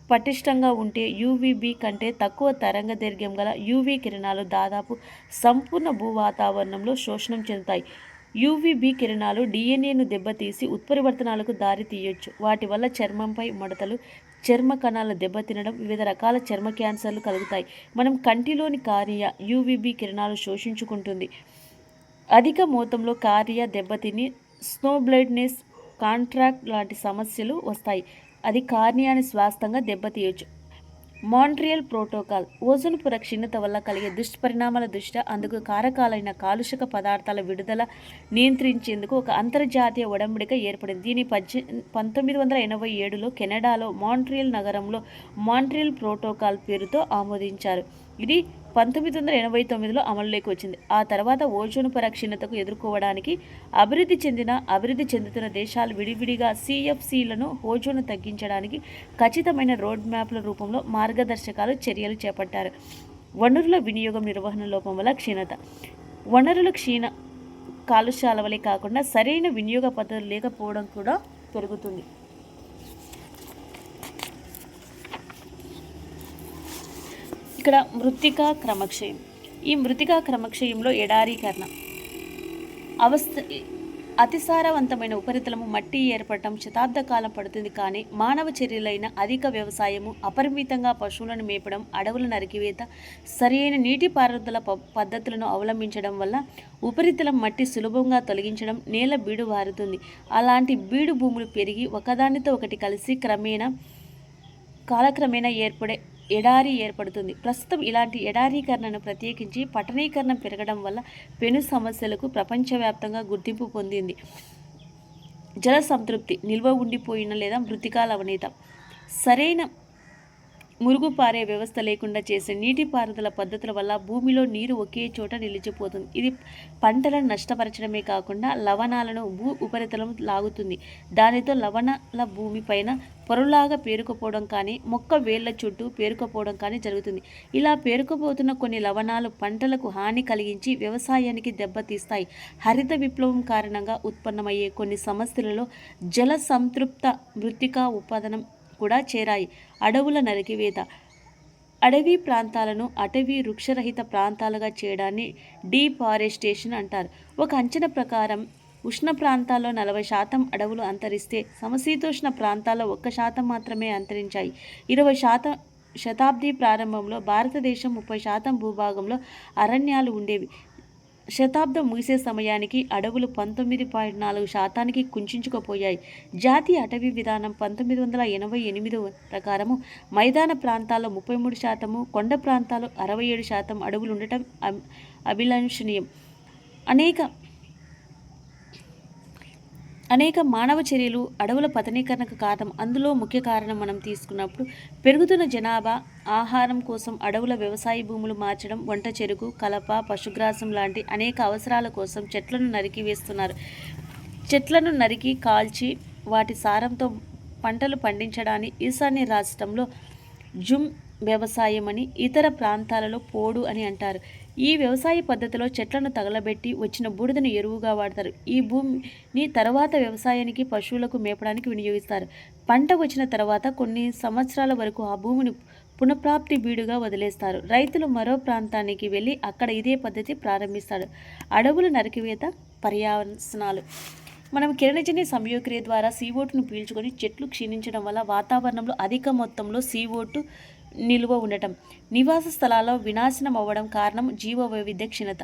పటిష్టంగా ఉంటే యూవీబీ కంటే తక్కువ తరంగదైర్ఘ్యం గల యూవీ కిరణాలు దాదాపు సంపూర్ణ భూవాతావరణంలో శోషణం చెందుతాయి. యూవీబీ కిరణాలు డిఎన్ఏను దెబ్బతీసి ఉత్పరివర్తనాలకు దారి తీయొచ్చు. వాటి వల్ల చర్మంపై ముడతలు, చర్మ కణాల దెబ్బతినడం, వివిధ రకాల చర్మ క్యాన్సర్లు కలుగుతాయి. మనం కంటిలోని కార్నియా యూవీబీ కిరణాలు శోషించుకుంటుంది. అధిక మోతంలో కార్నియా దెబ్బతిని స్నో బ్లైండ్నెస్, కాంట్రాక్ట్ లాంటి సమస్యలు వస్తాయి. అది కార్నియాని స్వాస్థంగా దెబ్బతీయొచ్చు. మాంట్రియల్ ప్రోటోకాల్ ఓజోన్ పొర క్షీణత వల్ల కలిగే దుష్పరిణామాల దృష్ట్యా అందుకు కారకాలైన కాలుష్యక పదార్థాల విడుదల నియంత్రించేందుకు ఒక అంతర్జాతీయ ఒడంబడిక ఏర్పడింది. దీని 1987లో కెనడాలో మాంట్రియల్ నగరంలో మాంట్రియల్ ప్రోటోకాల్ పేరుతో ఆమోదించారు. ఇది 1989లో అమలులోకి వచ్చింది. ఆ తర్వాత ఓజోన్ పొర క్షీణతకు ఎదుర్కోవడానికి అభివృద్ధి చెందుతున్న దేశాలు విడివిడిగా సిఎఫ్సిలను ఓజోన్ తగ్గించడానికి ఖచ్చితమైన రోడ్ మ్యాప్ల రూపంలో మార్గదర్శకాలు చర్యలు చేపట్టారు. వనరుల వినియోగం నిర్వహణ లోపం వల్ల క్షీణత. వనరుల కాలుష్యాల వలె కాకుండా సరైన వినియోగ పద్ధతులు లేకపోవడం కూడా పెరుగుతుంది. ఇక్కడ మృత్తికా క్రమక్షయం. ఈ మృత్తికా క్రమక్షయంలో ఎడారీకరణ అతిసారవంతమైన ఉపరితలము మట్టి ఏర్పడటం శతాబ్ద కాలం పడుతుంది. కానీ మానవ చర్యలైన అధిక వ్యవసాయము, అపరిమితంగా పశువులను మేపడం, అడవుల నరికివేత, సరైన నీటిపారుదల పద్ధతులను అవలంబించడం వల్ల ఉపరితలం మట్టి సులభంగా తొలగించడం, నేల బీడు వారుతుంది. అలాంటి బీడు భూములు పెరిగి ఒకదానితో ఒకటి కలిసి కాలక్రమేణా ఏర్పడే ఎడారి ఏర్పడుతుంది. ప్రస్తుతం ఇలాంటి ఎడారీకరణను, ప్రత్యేకించి పట్టణీకరణ పెరగడం వల్ల పెను సమస్యలకు ప్రపంచవ్యాప్తంగా గుర్తింపు పొందింది. జల సంతృప్తి, నిల్వ ఉండిపోయిన లేదా మృత్తికా లవణీయత, సరైన మురుగుపారే వ్యవస్థ లేకుండా చేసే నీటిపారుదల పద్ధతుల వల్ల భూమిలో నీరు ఒకే చోట నిలిచిపోతుంది. ఇది పంటలను నష్టపరచడమే కాకుండా లవణాలను భూ ఉపరితలం లాగుతుంది. దానితో లవణాల భూమిపైన పొరలాగా పేరుకుపోవడం కానీ, మొక్క వేళ్ల చుట్టూ పేరుకుపోవడం కానీ జరుగుతుంది. ఇలా పేరుకుపోతున్న కొన్ని లవణాలు పంటలకు హాని కలిగించి వ్యవసాయానికి దెబ్బతీస్తాయి. హరిత విప్లవం కారణంగా ఉత్పన్నమయ్యే కొన్ని సమస్యలలో జల సంతృప్త మృత్తికా ఉత్పాదనం కూడా చేరాయి. అడవుల నరికివేత. అడవి ప్రాంతాలను అటవీ వృక్షరహిత ప్రాంతాలుగా చేయడాన్ని డీఫారెస్టేషన్ అంటారు. ఒక అంచనా ప్రకారం ఉష్ణ ప్రాంతాల్లో 40% అడవులు అంతరిస్తే సమశీతోష్ణ ప్రాంతాల్లో 1% మాత్రమే అంతరించాయి. 20 శతాబ్ది ప్రారంభంలో భారతదేశం 30% భూభాగంలో అరణ్యాలు ఉండేవి. శతాబ్దం ముగిసే సమయానికి అడవులు 19.4% కుంచుకుపోయాయి. జాతీయ అటవీ విధానం 1988 ప్రకారము మైదాన ప్రాంతాల్లో 33%, కొండ ప్రాంతాల్లో 67% అడవులు ఉండటం అభిలషణీయం. అనేక మానవ చర్యలు అడవుల పతనీకరణకు కారణం. అందులో ముఖ్య కారణం మనం తీసుకున్నప్పుడు పెరుగుతున్న జనాభా, ఆహారం కోసం అడవుల వ్యవసాయ భూములు మార్చడం, వంట చెరుకు, కలప, పశుగ్రాసం లాంటి అనేక అవసరాల కోసం చెట్లను నరికివేస్తున్నారు. చెట్లను నరికి కాల్చి వాటి సారంతో పంటలు పండించడాన్ని ఈశాన్య రాష్ట్రంలో జుమ్ వ్యవసాయం అని, ఇతర ప్రాంతాలలో పోడు అని అంటారు. ఈ వ్యవసాయ పద్ధతిలో చెట్లను తగలబెట్టి వచ్చిన బూడిదను ఎరువుగా వాడతారు. ఈ భూమిని తర్వాత వ్యవసాయానికి, పశువులకు మేపడానికి వినియోగిస్తారు. పంట వచ్చిన తర్వాత కొన్ని సంవత్సరాల వరకు ఆ భూమిని పునఃప్రాప్తి బీడుగా వదిలేస్తారు. రైతులు మరో ప్రాంతానికి వెళ్ళి అక్కడ ఇదే పద్ధతి ప్రారంభిస్తారు. అడవుల నరికివేత పర్యవసానాలు. మనం కిరణజన్య సంయోక్రియ ద్వారా CO2ను పీల్చుకొని చెట్లు క్షీణించడం వల్ల వాతావరణంలో అధిక మొత్తంలో CO2 నిల్వ ఉండటం, నివాస స్థలాల్లో వినాశనం అవ్వడం కారణం జీవ వైవిధ్య క్షీణత.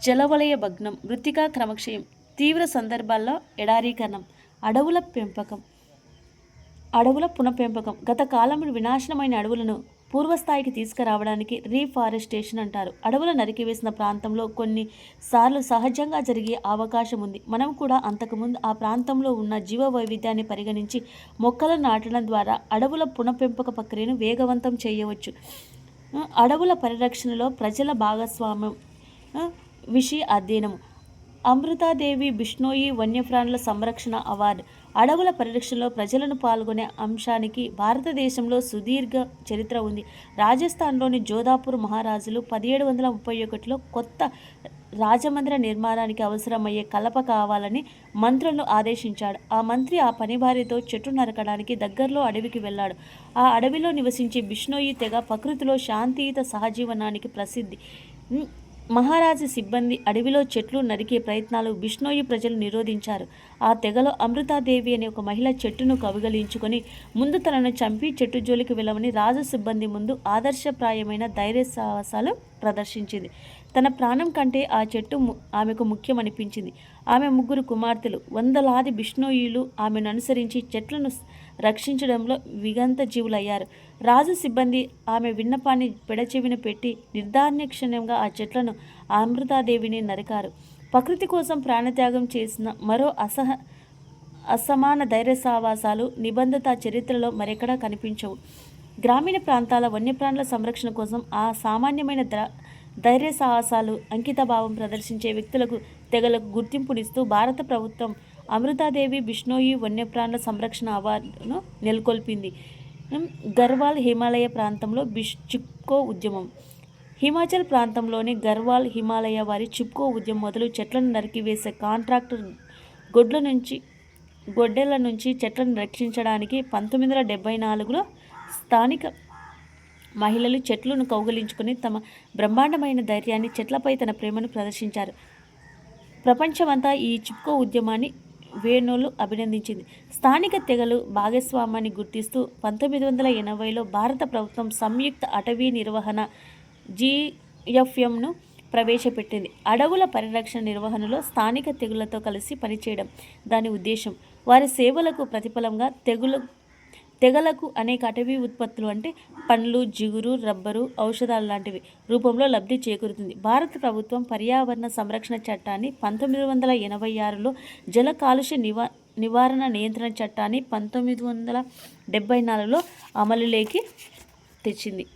జలవలయ భగ్నం, మృత్తికా క్రమక్షయం, తీవ్ర సందర్భాల్లో ఎడారీకరణం, అడవుల పునఃపెంపకం. గత కాలంలో వినాశనమైన అడవులను పూర్వస్థాయికి తీసుకురావడానికి రీఫారెస్టేషన్ అంటారు. అడవులు నరికివేసిన ప్రాంతంలో కొన్నిసార్లు సహజంగా జరిగే అవకాశం ఉంది. మనం కూడా అంతకుముందు ఆ ప్రాంతంలో ఉన్న జీవ వైవిధ్యాన్ని పరిగణించి మొక్కలు నాటడం ద్వారా అడవుల పునఃపెంపక ప్రక్రియను వేగవంతం చేయవచ్చు. అడవుల పరిరక్షణలో ప్రజల భాగస్వామ్యం విషయ అధ్యయనం. అమృతాదేవి బిష్ణోయి వన్యప్రాణుల సంరక్షణ అవార్డు. అడవుల పరిరక్షణలో ప్రజలను పాల్గొనే అంశానికి భారతదేశంలో సుదీర్ఘ చరిత్ర ఉంది. రాజస్థాన్లోని జోధాపూర్ మహారాజులు 1731లో కొత్త రాజమందిర నిర్మాణానికి అవసరమయ్యే కలప కావాలని మంత్రులను ఆదేశించాడు. ఆ మంత్రి ఆ పని భార్యతో చెట్టు నరకడానికి దగ్గరలో అడవికి వెళ్ళాడు. ఆ అడవిలో నివసించే బిష్ణోయి తెగ ప్రకృతిలో శాంతియుత సహజీవనానికి ప్రసిద్ధి. మహారాజు సిబ్బంది అడవిలో చెట్లు నరికే ప్రయత్నాలు బిష్ణోయి ప్రజలు నిరోధించారు. ఆ తెగలో అమృతాదేవి అనే ఒక మహిళ చెట్టును కౌగిలించుకొని ముందు తనను చంపి చెట్టు జోలికి వెళ్ళమని రాజు సిబ్బంది ముందు ఆదర్శప్రాయమైన ధైర్య సాహసాలు ప్రదర్శించింది. తన ప్రాణం కంటే ఆ చెట్టు ఆమెకు ముఖ్యమనిపించింది. ఆమె 3 కుమార్తెలు, వందలాది బిష్ణోయిలు ఆమెను అనుసరించి చెట్లను రక్షించడంలో విగంత జీవులయ్యారు. రాజు సిబ్బంది ఆమె విన్నపాన్ని పెడచెవిన పెట్టి నిర్దాక్షిణ్యంగా ఆ చెట్లను అమృతాదేవిని నరికారు. ప్రకృతి కోసం ప్రాణత్యాగం చేసిన మరో అసమాన ధైర్య సావాసాలు నిబంధత చరిత్రలో మరెక్కడా కనిపించవు. గ్రామీణ ప్రాంతాల వన్యప్రాణుల సంరక్షణ కోసం ఆ సామాన్యమైన ధైర్య సాహసాలు, అంకితభావం ప్రదర్శించే వ్యక్తులకు, తెగలకు గుర్తింపునిస్తూ భారత ప్రభుత్వం అమృతాదేవి బిష్ణోయి వన్యప్రాణుల సంరక్షణ అవార్డును నెలకొల్పింది. గర్వాల్ హిమాలయ ప్రాంతంలో చిప్కో ఉద్యమం. హిమాచల్ ప్రాంతంలోని గర్వాల్ హిమాలయ వారి చిప్కో ఉద్యమం మొదలు చెట్లను నరికివేసే కాంట్రాక్టర్ గొడ్డెల నుంచి చెట్లను రక్షించడానికి 1974లో స్థానిక మహిళలు చెట్లను కౌగిలించుకొని తమ బ్రహ్మాండమైన ధైర్యాన్ని, చెట్లపై తన ప్రేమను ప్రదర్శించారు. ప్రపంచమంతా ఈ చిప్కో ఉద్యమాన్ని వేణోలు అభినందించింది. స్థానిక తెగలు భాగస్వామ్యాన్ని గుర్తిస్తూ 1980లో భారత ప్రభుత్వం సంయుక్త అటవీ నిర్వహణ GFMను ప్రవేశపెట్టింది. అడవుల పరిరక్షణ నిర్వహణలో స్థానిక తెగులతో కలిసి పనిచేయడం దాని ఉద్దేశం. వారి సేవలకు ప్రతిఫలంగా తెగలకు అనేక అటవీ ఉత్పత్తులు అంటే పండ్లు, జిగురు, రబ్బరు, ఔషధాలు లాంటివి రూపంలో లబ్ధి చేకూరుతుంది. భారత ప్రభుత్వం పర్యావరణ సంరక్షణ చట్టాన్ని 1986లో, జల కాలుష్య నివారణ నియంత్రణ చట్టాన్ని 1974లో అమలులోకి తెచ్చింది.